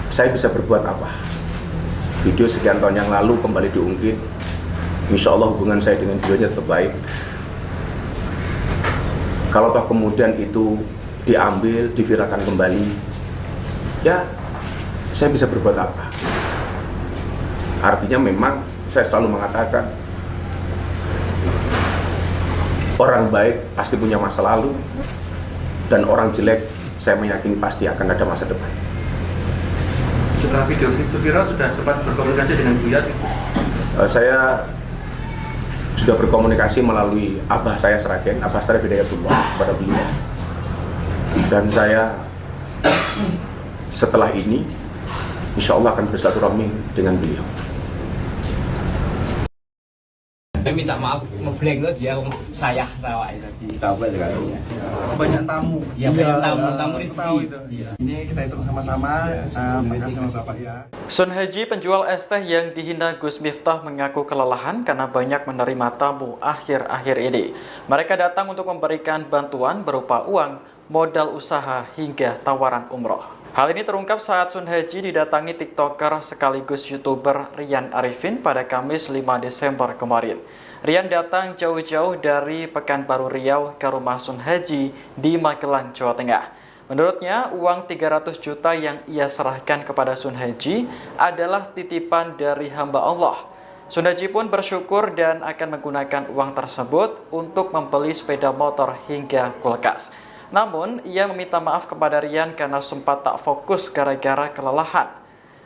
saya bisa berbuat apa? Video sekian tahun yang lalu kembali diungkit. Insya Allah hubungan saya dengan beliau tetap baik. Kalau toh kemudian itu diambil, diviralkan kembali, ya saya bisa berbuat apa? Artinya memang saya selalu mengatakan orang baik pasti punya masa lalu, dan orang jelek saya meyakini pasti akan ada masa depan. Setelah video itu viral, sudah sempat berkomunikasi dengan Buya? Saya sudah berkomunikasi melalui Abah saya Sragen, Abah Syarif Hidayatullah kepada beliau. Dan saya setelah ini insya Allah akan bersilaturahmi dengan beliau. Saya minta maaf, ngeblank lo dia saya tawa tadi. Tahu sekarang. Kebanyakan tamu. Ya banyak tamu tahu itu. Ini kita hitung sama-sama. Makasih sama Bapak ya. Sun Haji, penjual es teh yang dihina Gus Miftah, mengaku kelelahan karena banyak menerima tamu akhir-akhir ini. Mereka datang untuk memberikan bantuan berupa uang, modal usaha, hingga tawaran umroh. Hal ini terungkap saat Sun Haji didatangi TikToker sekaligus YouTuber Rian Arifin pada Kamis 5 Desember kemarin. Rian datang jauh-jauh dari Pekanbaru Riau ke rumah Sun Haji di Magelang, Jawa Tengah. Menurutnya, uang 300 juta yang ia serahkan kepada Sun Haji adalah titipan dari hamba Allah. Sun Haji pun bersyukur dan akan menggunakan uang tersebut untuk membeli sepeda motor hingga kulkas. Namun, ia meminta maaf kepada Rian karena sempat tak fokus gara-gara kelelahan.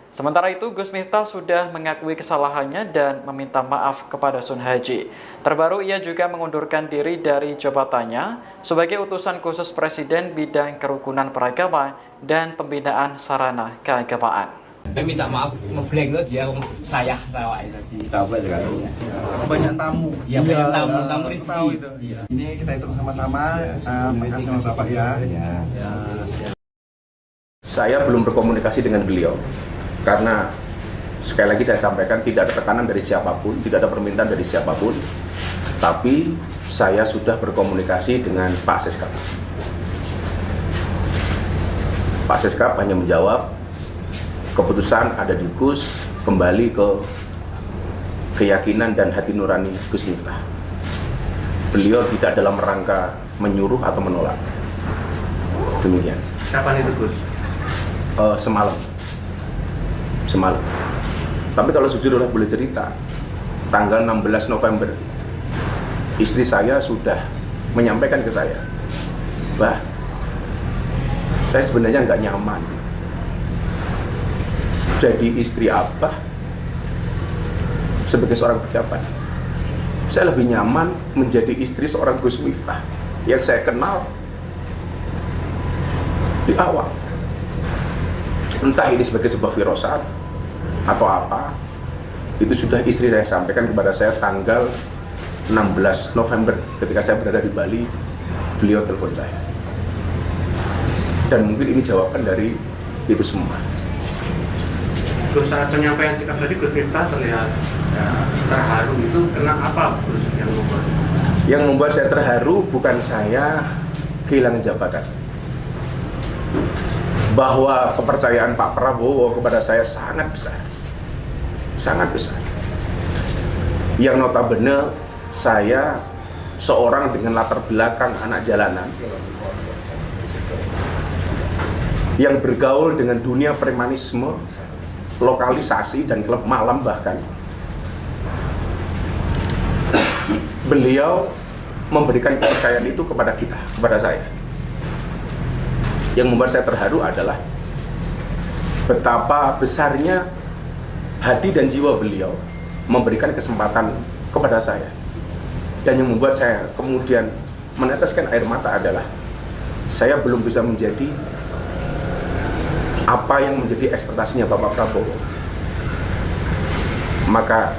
Sementara itu, Gus Miftah sudah mengakui kesalahannya dan meminta maaf kepada Sun Haji. Terbaru, ia juga mengundurkan diri dari jabatannya sebagai utusan khusus Presiden bidang kerukunan beragama dan pembinaan sarana keagamaan. Saya minta maaf, ngeblank lo dia saya tawa tadi tahu kan? Banyak tamu. Iya, banyak tamu tahu itu. Ini kita hitung sama-sama. Makasih sama Bapak ya. Saya belum berkomunikasi dengan beliau karena sekali lagi saya sampaikan tidak ada tekanan dari siapapun, tidak ada permintaan dari siapapun. Tapi saya sudah berkomunikasi dengan Pak Seskap. Pak Seskap hanya menjawab keputusan ada di Gus, kembali ke keyakinan dan hati nurani Gus Miftah. Beliau tidak dalam rangka menyuruh atau menolak. Demikian. Kapan itu Gus? Semalam. Tapi kalau jujur boleh cerita, tanggal 16 November istri saya sudah menyampaikan ke saya, "Bah, saya sebenarnya nggak nyaman jadi istri Abah sebagai seorang pejabat. Saya lebih nyaman menjadi istri seorang Gus Miftah yang saya kenal di awal. Entah ini sebagai sebuah firasat atau apa, itu sudah istri saya sampaikan kepada saya tanggal 16 November ketika saya berada di Bali, beliau telepon saya. Dan mungkin ini jawaban dari itu semua. Gus, saat penyampaian sikap tadi Gus Miftah terlihat terharu, itu kenapa Gus yang membuat? Yang membuat saya terharu bukan saya kehilangan jabatan, bahwa kepercayaan Pak Prabowo kepada saya sangat besar, yang notabene saya seorang dengan latar belakang anak jalanan yang bergaul dengan dunia premanisme, lokalisasi dan klub malam bahkan. Beliau memberikan kepercayaan itu kepada saya. Yang membuat saya terharu adalah betapa besarnya hati dan jiwa beliau memberikan kesempatan kepada saya. Dan yang membuat saya kemudian meneteskan air mata adalah saya belum bisa menjadi apa yang menjadi ekspektasinya Bapak Prabowo. Maka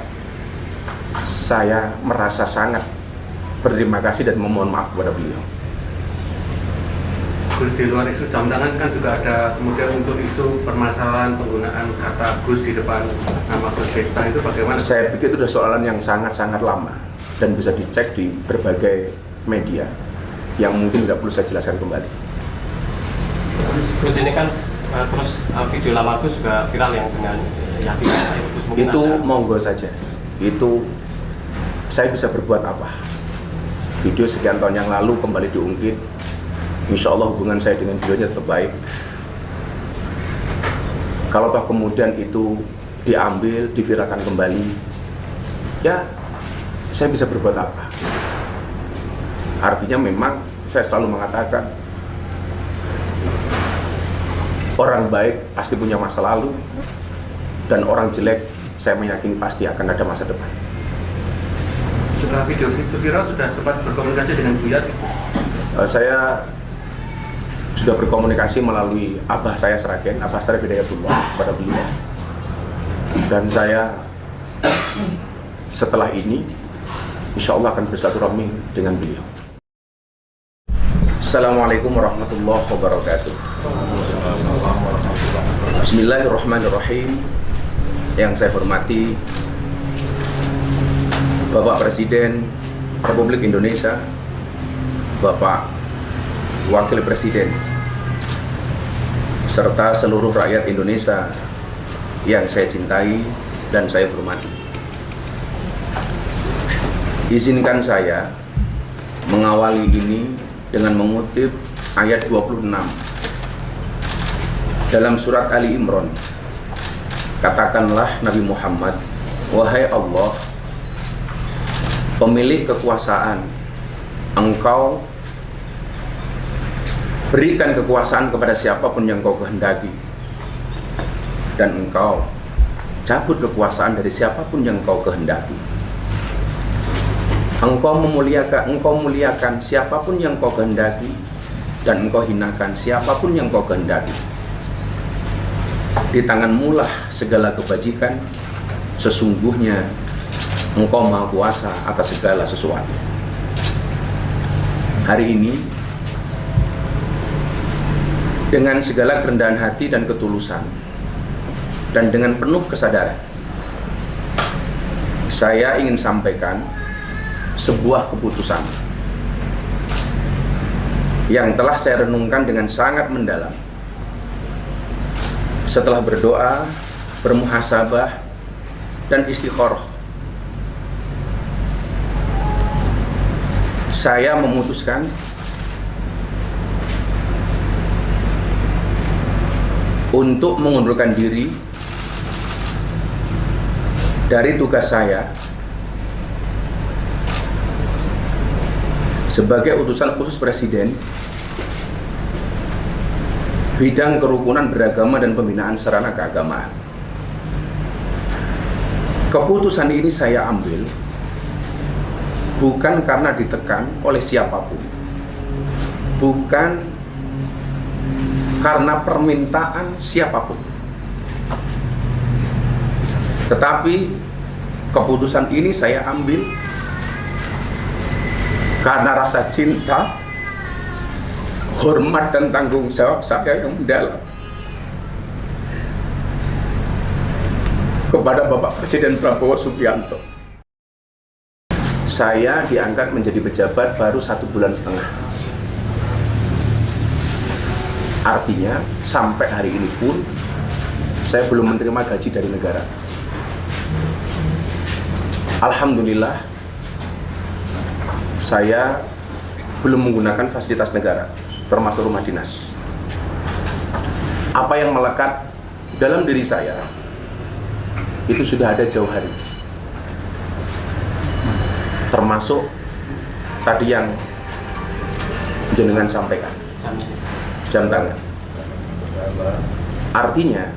saya merasa sangat berterima kasih dan memohon maaf kepada beliau. Gus, di luar isu jam tangan kan juga ada kemudian untuk isu permasalahan penggunaan kata Gus di depan nama Gus Miftah, itu bagaimana? Saya pikir itu sudah soalan yang sangat-sangat lama dan bisa dicek di berbagai media yang mungkin tidak perlu saya jelaskan kembali. Gus, ini kan terus video lama Gus juga viral yang dengan yakin saya itu monggo saja. Itu saya bisa berbuat apa? Video sekian tahun yang lalu kembali diungkit. Insya Allah hubungan saya dengan beliau tetap baik. Kalau toh kemudian itu diambil, diviralkan kembali, ya saya bisa berbuat apa? Artinya memang saya selalu mengatakan orang baik pasti punya masa lalu, dan orang jelek saya meyakini pasti akan ada masa depan. Setelah video itu viral, sudah sempat berkomunikasi dengan Buya? Saya sudah berkomunikasi melalui Abah saya Sragen, Abah Sragen Hidayatullah kepada beliau. Dan saya setelah ini insya Allah akan bersilaturahmi dengan beliau. Assalamualaikum warahmatullahi wabarakatuh. Bismillahirrahmanirrahim. Yang saya hormati Bapak Presiden Republik Indonesia, Bapak Wakil Presiden, serta seluruh rakyat Indonesia yang saya cintai dan saya hormati. Izinkan saya mengawali ini dengan mengutip ayat 26 dalam surat Ali Imran. Katakanlah Nabi Muhammad, wahai Allah, pemilik kekuasaan, Engkau berikan kekuasaan kepada siapapun yang Kau kehendaki. dan engkau cabut kekuasaan dari siapapun yang engkau kehendaki. Engkau muliakan siapapun yang engkau kehendaki, dan engkau hinakan siapapun yang engkau kehendaki. Di tanganmu lah segala kebajikan, sesungguhnya engkau maha kuasa atas segala sesuatu. Hari ini, dengan segala kerendahan hati dan ketulusan, dan dengan penuh kesadaran, saya ingin sampaikan sebuah keputusan yang telah saya renungkan dengan sangat mendalam. Setelah berdoa, bermuhasabah, dan istikharah, saya memutuskan untuk mengundurkan diri dari tugas saya sebagai utusan khusus Presiden bidang kerukunan beragama dan pembinaan sarana keagamaan. Keputusan ini saya ambil bukan karena ditekan oleh siapapun, bukan karena permintaan siapapun, tetapi keputusan ini saya ambil karena rasa cinta, hormat, dan tanggung jawab saya yang mendalam kepada Bapak Presiden Prabowo Subianto. Saya diangkat menjadi pejabat baru 1,5 bulan. Artinya sampai hari ini pun saya belum menerima gaji dari negara. Alhamdulillah, saya belum menggunakan fasilitas negara, termasuk rumah dinas. Apa yang melekat dalam diri saya itu sudah ada jauh hari, termasuk tadi yang jenengan sampaikan, jam tangan. Artinya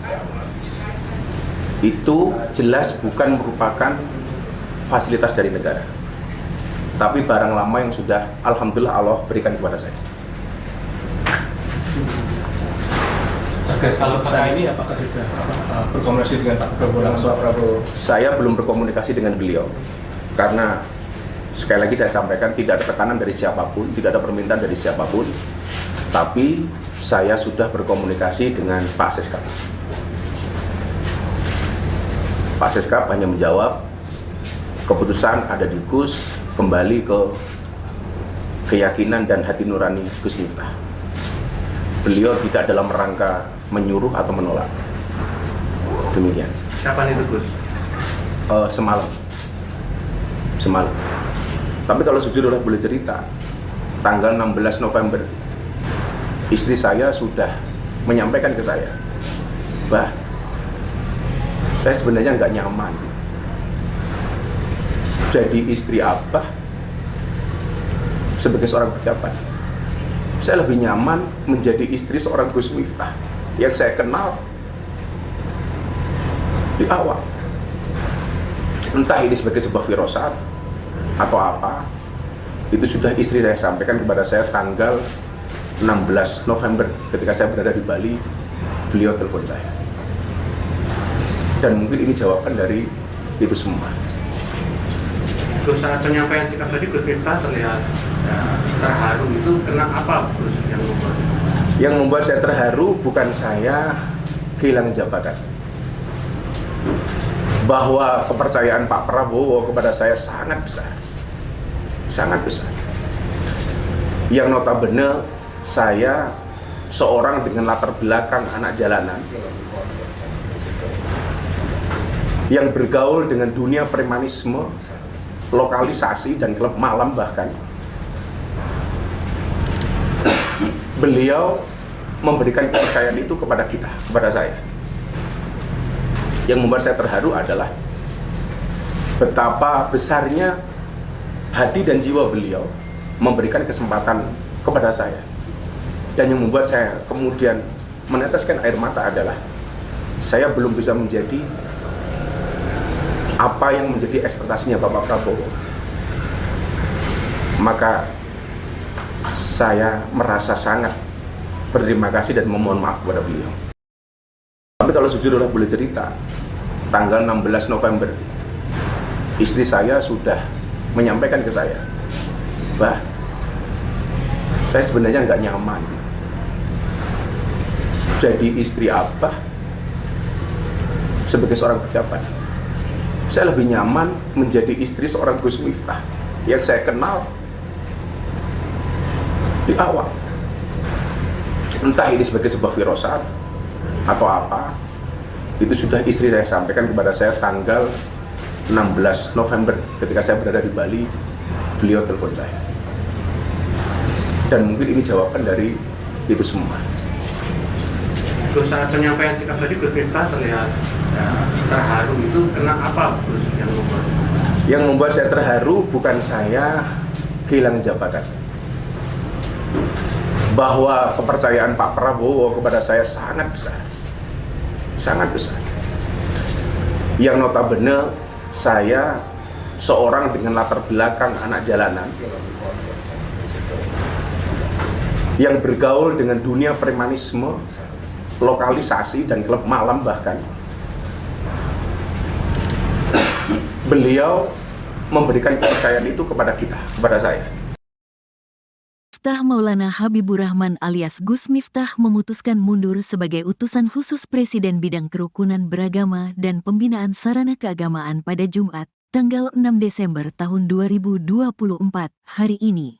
itu jelas bukan merupakan fasilitas dari negara, tapi barang lama yang sudah alhamdulillah Allah berikan kepada saya. Kalau saat ini apakah sudah berkomunikasi dengan Pak Prabowo? Saya belum berkomunikasi dengan beliau karena sekali lagi saya sampaikan tidak ada tekanan dari siapapun, tidak ada permintaan dari siapapun, tapi saya sudah berkomunikasi dengan Pak Seskap. Pak Seskap hanya menjawab keputusan ada di Gus, kembali ke keyakinan dan hati nurani Gus Miftah. Beliau tidak dalam rangka menyuruh atau menolak. Demikian. Kapan itu Gus? Semalam. Tapi kalau jujur boleh cerita, tanggal 16 November istri saya sudah menyampaikan ke saya, "Bah, saya sebenarnya nggak nyaman jadi istri Abah sebagai seorang pejabat. Saya lebih nyaman menjadi istri seorang Gus Miftah yang saya kenal di awal. Entah ini sebagai sebuah firasat atau apa, itu sudah istri saya sampaikan kepada saya tanggal 16 November ketika saya berada di Bali, beliau telepon saya. Dan mungkin ini jawaban dari itu semua. Gus, saat penyampaian sikap tadi Gus Miftah terlihat terharu, itu kenapa Gus yang membuat? Yang membuat saya terharu bukan saya kehilangan jabatan, bahwa kepercayaan Pak Prabowo kepada saya sangat besar, yang notabene saya seorang dengan latar belakang anak jalanan yang bergaul dengan dunia premanisme, lokalisasi, dan klub malam bahkan. Beliau memberikan kepercayaan itu kepada kita, kepada saya. Yang membuat saya terharu adalah betapa besarnya hati dan jiwa beliau memberikan kesempatan kepada saya. Dan yang membuat saya kemudian meneteskan air mata adalah saya belum bisa menjadi apa yang menjadi ekspektasinya Bapak Prabowo. Maka saya merasa sangat berterima kasih dan memohon maaf kepada beliau. Tapi kalau jujur boleh cerita, tanggal 16 November, istri saya sudah menyampaikan ke saya, "Bah, saya sebenarnya nggak nyaman jadi istri Abah sebagai seorang pejabat. Saya lebih nyaman menjadi istri seorang Gus Miftah yang saya kenal di awal. Entah ini sebagai sebuah firasat atau apa, itu sudah istri saya sampaikan kepada saya tanggal 16 November ketika saya berada di Bali, beliau telepon saya. Dan mungkin ini jawaban dari itu semua." Gus, saat penyampaian sikap tadi Gus Miftah terlihat terharu, itu kena apa Gus yang membuat saya terharu? Bukan saya kehilangan jabatan, bahwa kepercayaan Pak Prabowo kepada saya sangat besar, sangat besar. Yang notabene saya seorang dengan latar belakang anak jalanan yang bergaul dengan dunia premanisme, lokalisasi dan klub malam bahkan. Beliau memberikan kepercayaan itu kepada kita, kepada saya. Miftah Maulana Habibur Rahman alias Gus Miftah memutuskan mundur sebagai utusan khusus Presiden bidang kerukunan beragama dan pembinaan sarana keagamaan pada Jumat, tanggal 6 Desember tahun 2024, hari ini.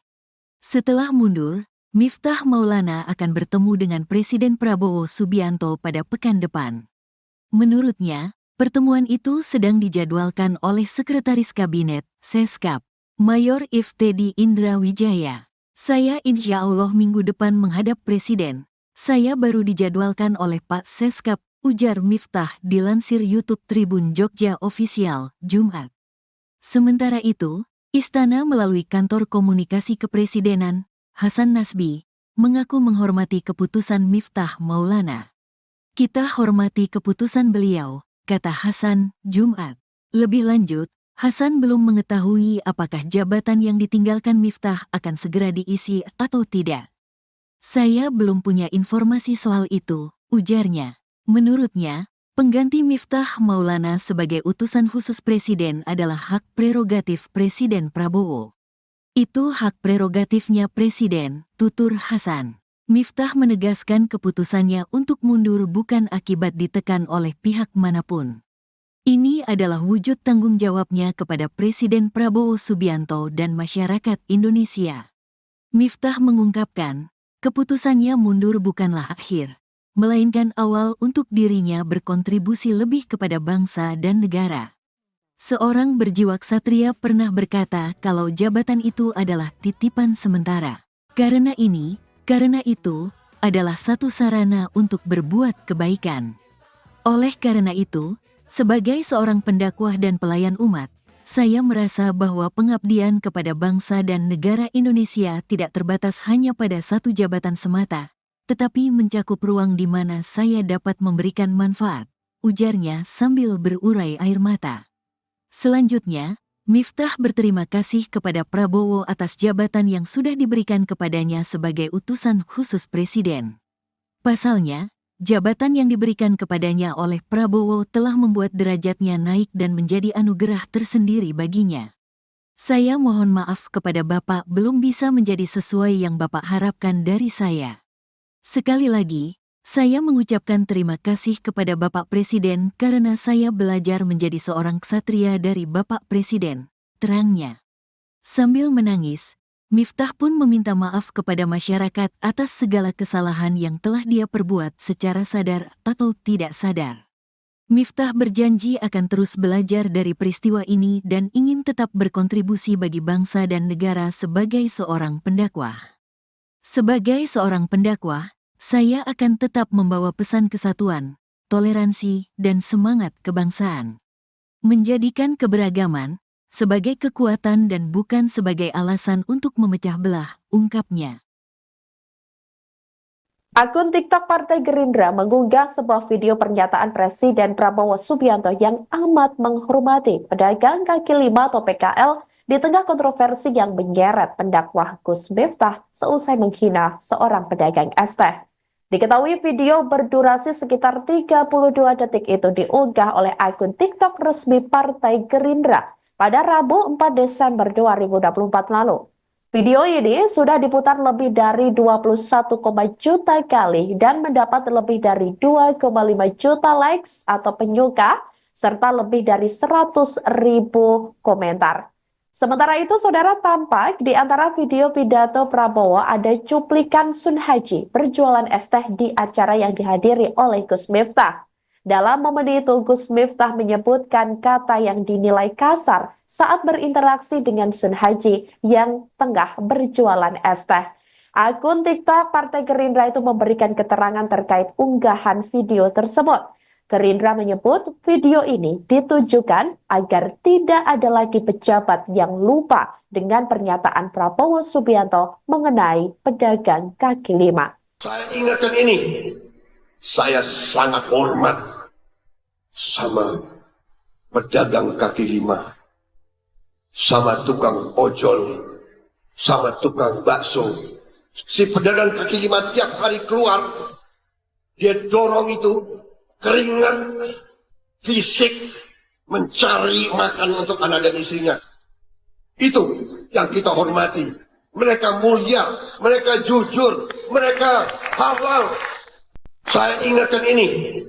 Setelah mundur, Miftah Maulana akan bertemu dengan Presiden Prabowo Subianto pada pekan depan. Menurutnya, pertemuan itu sedang dijadwalkan oleh Sekretaris Kabinet, Seskap, Mayor Iftedi Indra Wijaya. "Saya insya Allah minggu depan menghadap Presiden. Saya baru dijadwalkan oleh Pak Seskap," ujar Miftah dilansir YouTube Tribun Jogja Official, Jumat. Sementara itu, Istana melalui Kantor Komunikasi Kepresidenan, Hasan Nasbi, mengaku menghormati keputusan Miftah Maulana. "Kita hormati keputusan beliau," kata Hasan, Jumat. Lebih lanjut, Hasan belum mengetahui apakah jabatan yang ditinggalkan Miftah akan segera diisi atau tidak. "Saya belum punya informasi soal itu," ujarnya. Menurutnya, pengganti Miftah Maulana sebagai utusan khusus Presiden adalah hak prerogatif Presiden Prabowo. "Itu hak prerogatifnya Presiden," tutur Hasan. Miftah menegaskan keputusannya untuk mundur bukan akibat ditekan oleh pihak manapun. Ini adalah wujud tanggung jawabnya kepada Presiden Prabowo Subianto dan masyarakat Indonesia. Miftah mengungkapkan, keputusannya mundur bukanlah akhir, melainkan awal untuk dirinya berkontribusi lebih kepada bangsa dan negara. Seorang berjiwa ksatria pernah berkata kalau jabatan itu adalah titipan sementara. Karena itu adalah satu sarana untuk berbuat kebaikan. Oleh karena itu, sebagai seorang pendakwah dan pelayan umat, saya merasa bahwa pengabdian kepada bangsa dan negara Indonesia tidak terbatas hanya pada satu jabatan semata, tetapi mencakup ruang di mana saya dapat memberikan manfaat, ujarnya sambil berurai air mata. Selanjutnya, Miftah berterima kasih kepada Prabowo atas jabatan yang sudah diberikan kepadanya sebagai utusan khusus Presiden. Pasalnya, jabatan yang diberikan kepadanya oleh Prabowo telah membuat derajatnya naik dan menjadi anugerah tersendiri baginya. "Saya mohon maaf kepada Bapak belum bisa menjadi sesuai yang Bapak harapkan dari saya. Sekali lagi, saya mengucapkan terima kasih kepada Bapak Presiden karena saya belajar menjadi seorang ksatria dari Bapak Presiden," terangnya. Sambil menangis, Miftah pun meminta maaf kepada masyarakat atas segala kesalahan yang telah dia perbuat secara sadar atau tidak sadar. Miftah berjanji akan terus belajar dari peristiwa ini dan ingin tetap berkontribusi bagi bangsa dan negara sebagai seorang pendakwah. "Sebagai seorang pendakwah, saya akan tetap membawa pesan kesatuan, toleransi, dan semangat kebangsaan. Menjadikan keberagaman sebagai kekuatan dan bukan sebagai alasan untuk memecah belah," ungkapnya. Akun TikTok Partai Gerindra mengunggah sebuah video pernyataan Presiden Prabowo Subianto yang amat menghormati pedagang kaki lima atau PKL di tengah kontroversi yang menyeret pendakwah Gus Miftah seusai menghina seorang pedagang es teh. Diketahui video berdurasi sekitar 32 detik itu diunggah oleh akun TikTok resmi Partai Gerindra pada Rabu 4 Desember 2024 lalu. Video ini sudah diputar lebih dari 21,1 juta kali dan mendapat lebih dari 2,5 juta likes atau penyuka, serta lebih dari 100.000 komentar. Sementara itu, saudara, tampak di antara video pidato Prabowo ada cuplikan Sun Haji berjualan es teh di acara yang dihadiri oleh Gus Miftah. Dalam momen itu, Gus Miftah menyebutkan kata yang dinilai kasar saat berinteraksi dengan Sun Haji yang tengah berjualan es teh. Akun TikTok Partai Gerindra itu memberikan keterangan terkait unggahan video tersebut. Gerindra menyebut video ini ditujukan agar tidak ada lagi pejabat yang lupa dengan pernyataan Prabowo Subianto mengenai pedagang kaki lima. Saya ingatkan ini. Saya sangat hormat sama pedagang kaki lima, sama tukang ojol, sama tukang bakso. Si pedagang kaki lima tiap hari keluar, dia dorong itu keringat fisik mencari makan untuk anak dan istrinya. Itu yang kita hormati. Mereka mulia, mereka jujur, mereka halal. Saya ingatkan ini.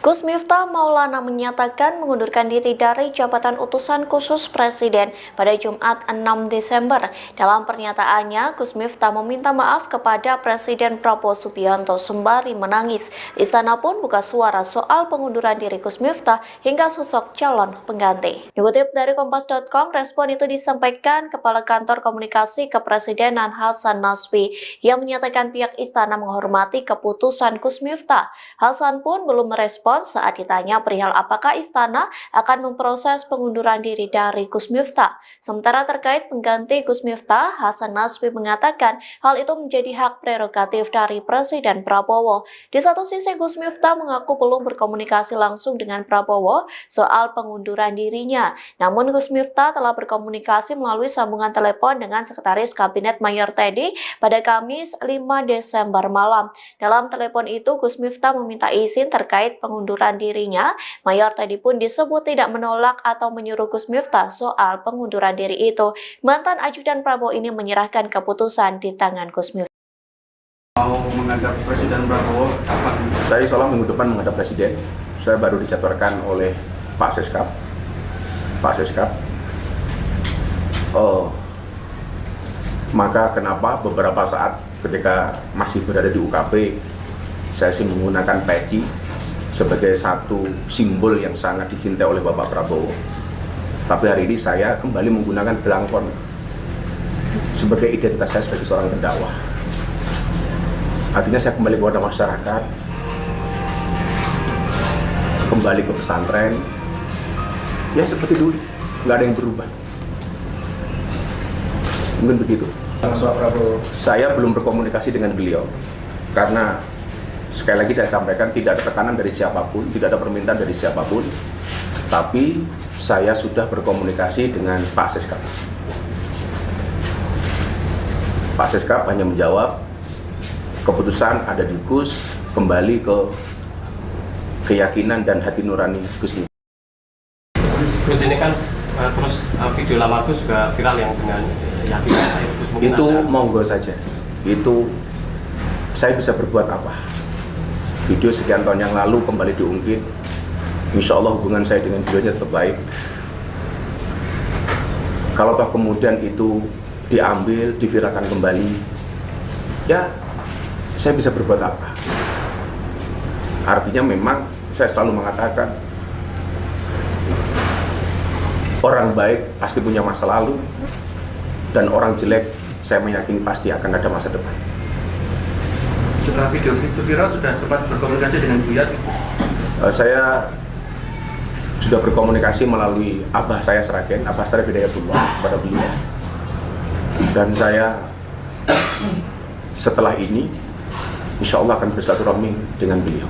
Gus Miftah Maulana menyatakan mengundurkan diri dari jabatan utusan khusus Presiden pada Jumat 6 Desember. Dalam pernyataannya, Gus Miftah meminta maaf kepada Presiden Prabowo Subianto sembari menangis. Istana pun buka suara soal pengunduran diri Gus Miftah hingga sosok calon pengganti. Dikutip dari Kompas.com, respon itu disampaikan Kepala Kantor Komunikasi Kepresidenan Hasan Nasbi yang menyatakan pihak istana menghormati keputusan Gus Miftah. Hasan pun belum merespon saat ditanya perihal apakah istana akan memproses pengunduran diri dari Gus Miftah. Sementara terkait pengganti Gus Miftah, Hasan Nasbi mengatakan hal itu menjadi hak prerogatif dari Presiden Prabowo. Di satu sisi, Gus Miftah mengaku belum berkomunikasi langsung dengan Prabowo soal pengunduran dirinya. Namun Gus Miftah telah berkomunikasi melalui sambungan telepon dengan Sekretaris Kabinet Mayor Teddy pada Kamis 5 Desember malam. Dalam telepon itu, Gus Miftah meminta izin terkait pengunduran dirinya. Mayor Teddy pun disebut tidak menolak atau menyuruh Gus Miftah soal pengunduran diri itu. Mantan ajudan Prabowo ini menyerahkan keputusan di tangan Gus Miftah. Mau menghadap Presiden Prabowo kapan? Saya insya Allah minggu depan menghadap Presiden. Saya baru dijadwalkan oleh Pak Seskap. Maka kenapa beberapa saat ketika masih berada di UKP, saya sih menggunakan peci sebagai satu simbol yang sangat dicintai oleh Bapak Prabowo. Tapi hari ini saya kembali menggunakan belangkon sebagai identitas saya sebagai seorang pendakwah. Artinya saya kembali kepada masyarakat, kembali ke pesantren, ya seperti dulu, nggak ada yang berubah. Mungkin begitu. Saya belum berkomunikasi dengan beliau, karena sekali lagi saya sampaikan tidak ada tekanan dari siapapun, tidak ada permintaan dari siapapun, tapi saya sudah berkomunikasi dengan Pak Seskap. Pak Seskap hanya menjawab, keputusan ada di Gus, kembali ke keyakinan dan hati nurani Gus. Gus ini kan terus video lama Gus juga viral yang dengan yakin saya Gus mungkin itu ada. monggo saja, itu saya bisa berbuat apa? Video sekian tahun yang lalu kembali diungkit, insya Allah hubungan saya dengan beliau tetap baik. Kalau toh kemudian itu diambil, diviralkan kembali, ya saya bisa berbuat apa? Artinya memang saya selalu mengatakan orang baik pasti punya masa lalu, dan orang jelek saya meyakini pasti akan ada masa depan. Setelah video itu viral sudah sempat berkomunikasi dengan Buyat? Saya sudah berkomunikasi melalui Abah saya Sragen, Abah Sragen Hidayatullah kepada beliau. Dan saya setelah ini insya Allah akan bersilaturahmi dengan beliau.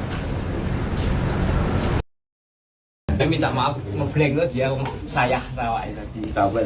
Saya minta maaf, ngeblank lo dia saya tawain tadi. Tahu kan?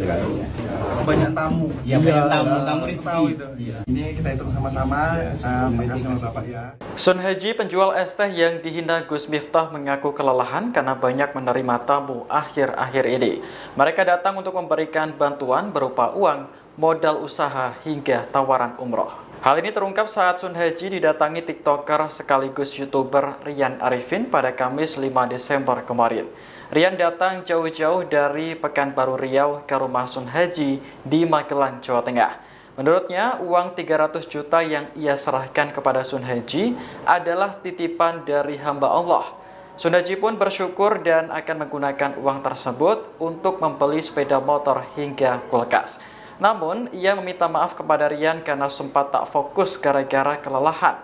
Banyak tamu. Ya banyak tamu Tahu itu. Ini kita hitung sama-sama. Terima kasih sama Bapak ya. Sun Haji, penjual es teh yang dihina Gus Miftah, mengaku kelelahan karena banyak menerima tamu akhir-akhir ini. Mereka datang untuk memberikan bantuan berupa uang, modal usaha, hingga tawaran umroh. Hal ini terungkap saat Sun Haji didatangi TikToker sekaligus YouTuber Rian Arifin pada Kamis 5 Desember kemarin. Rian datang jauh-jauh dari Pekanbaru Riau ke rumah Sun Haji di Magelang, Jawa Tengah. Menurutnya, uang 300 juta yang ia serahkan kepada Sun Haji adalah titipan dari hamba Allah. Sun Haji pun bersyukur dan akan menggunakan uang tersebut untuk membeli sepeda motor hingga kulkas. Namun, ia meminta maaf kepada Rian karena sempat tak fokus gara-gara kelelahan.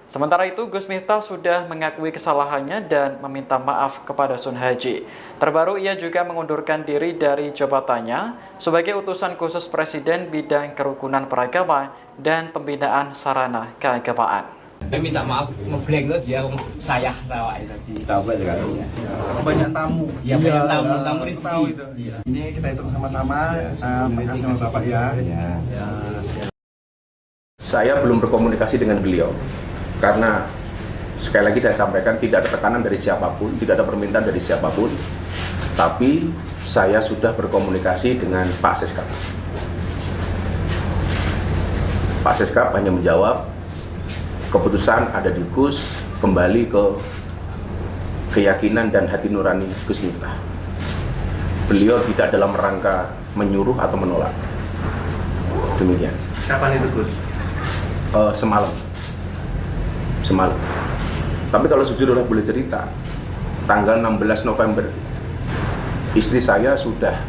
Sementara itu, Gus Miftah sudah mengakui kesalahannya dan meminta maaf kepada Sun Haji. Terbaru, ia juga mengundurkan diri dari jabatannya sebagai utusan khusus Presiden bidang kerukunan beragama dan pembinaan sarana keagamaan. Saya minta maaf, ngeblank lo dia saya tawain tadi. Tahu kan? Banyak tamu. Ya banyak tamu Tahu rezeki. itu. Ini kita hitung sama-sama. Terima kasih sama Bapak ya. Saya belum berkomunikasi dengan beliau karena sekali lagi saya sampaikan tidak ada tekanan dari siapapun, tidak ada permintaan dari siapapun. Tapi saya sudah berkomunikasi dengan Pak Seskap. Pak Seskap hanya menjawab keputusan ada di Gus, kembali ke keyakinan dan hati nurani Gus Miftah. Beliau tidak dalam rangka menyuruh atau menolak. Demikian. Kapan itu Gus? Semalam. Tapi kalau jujur boleh cerita, tanggal 16 November istri saya sudah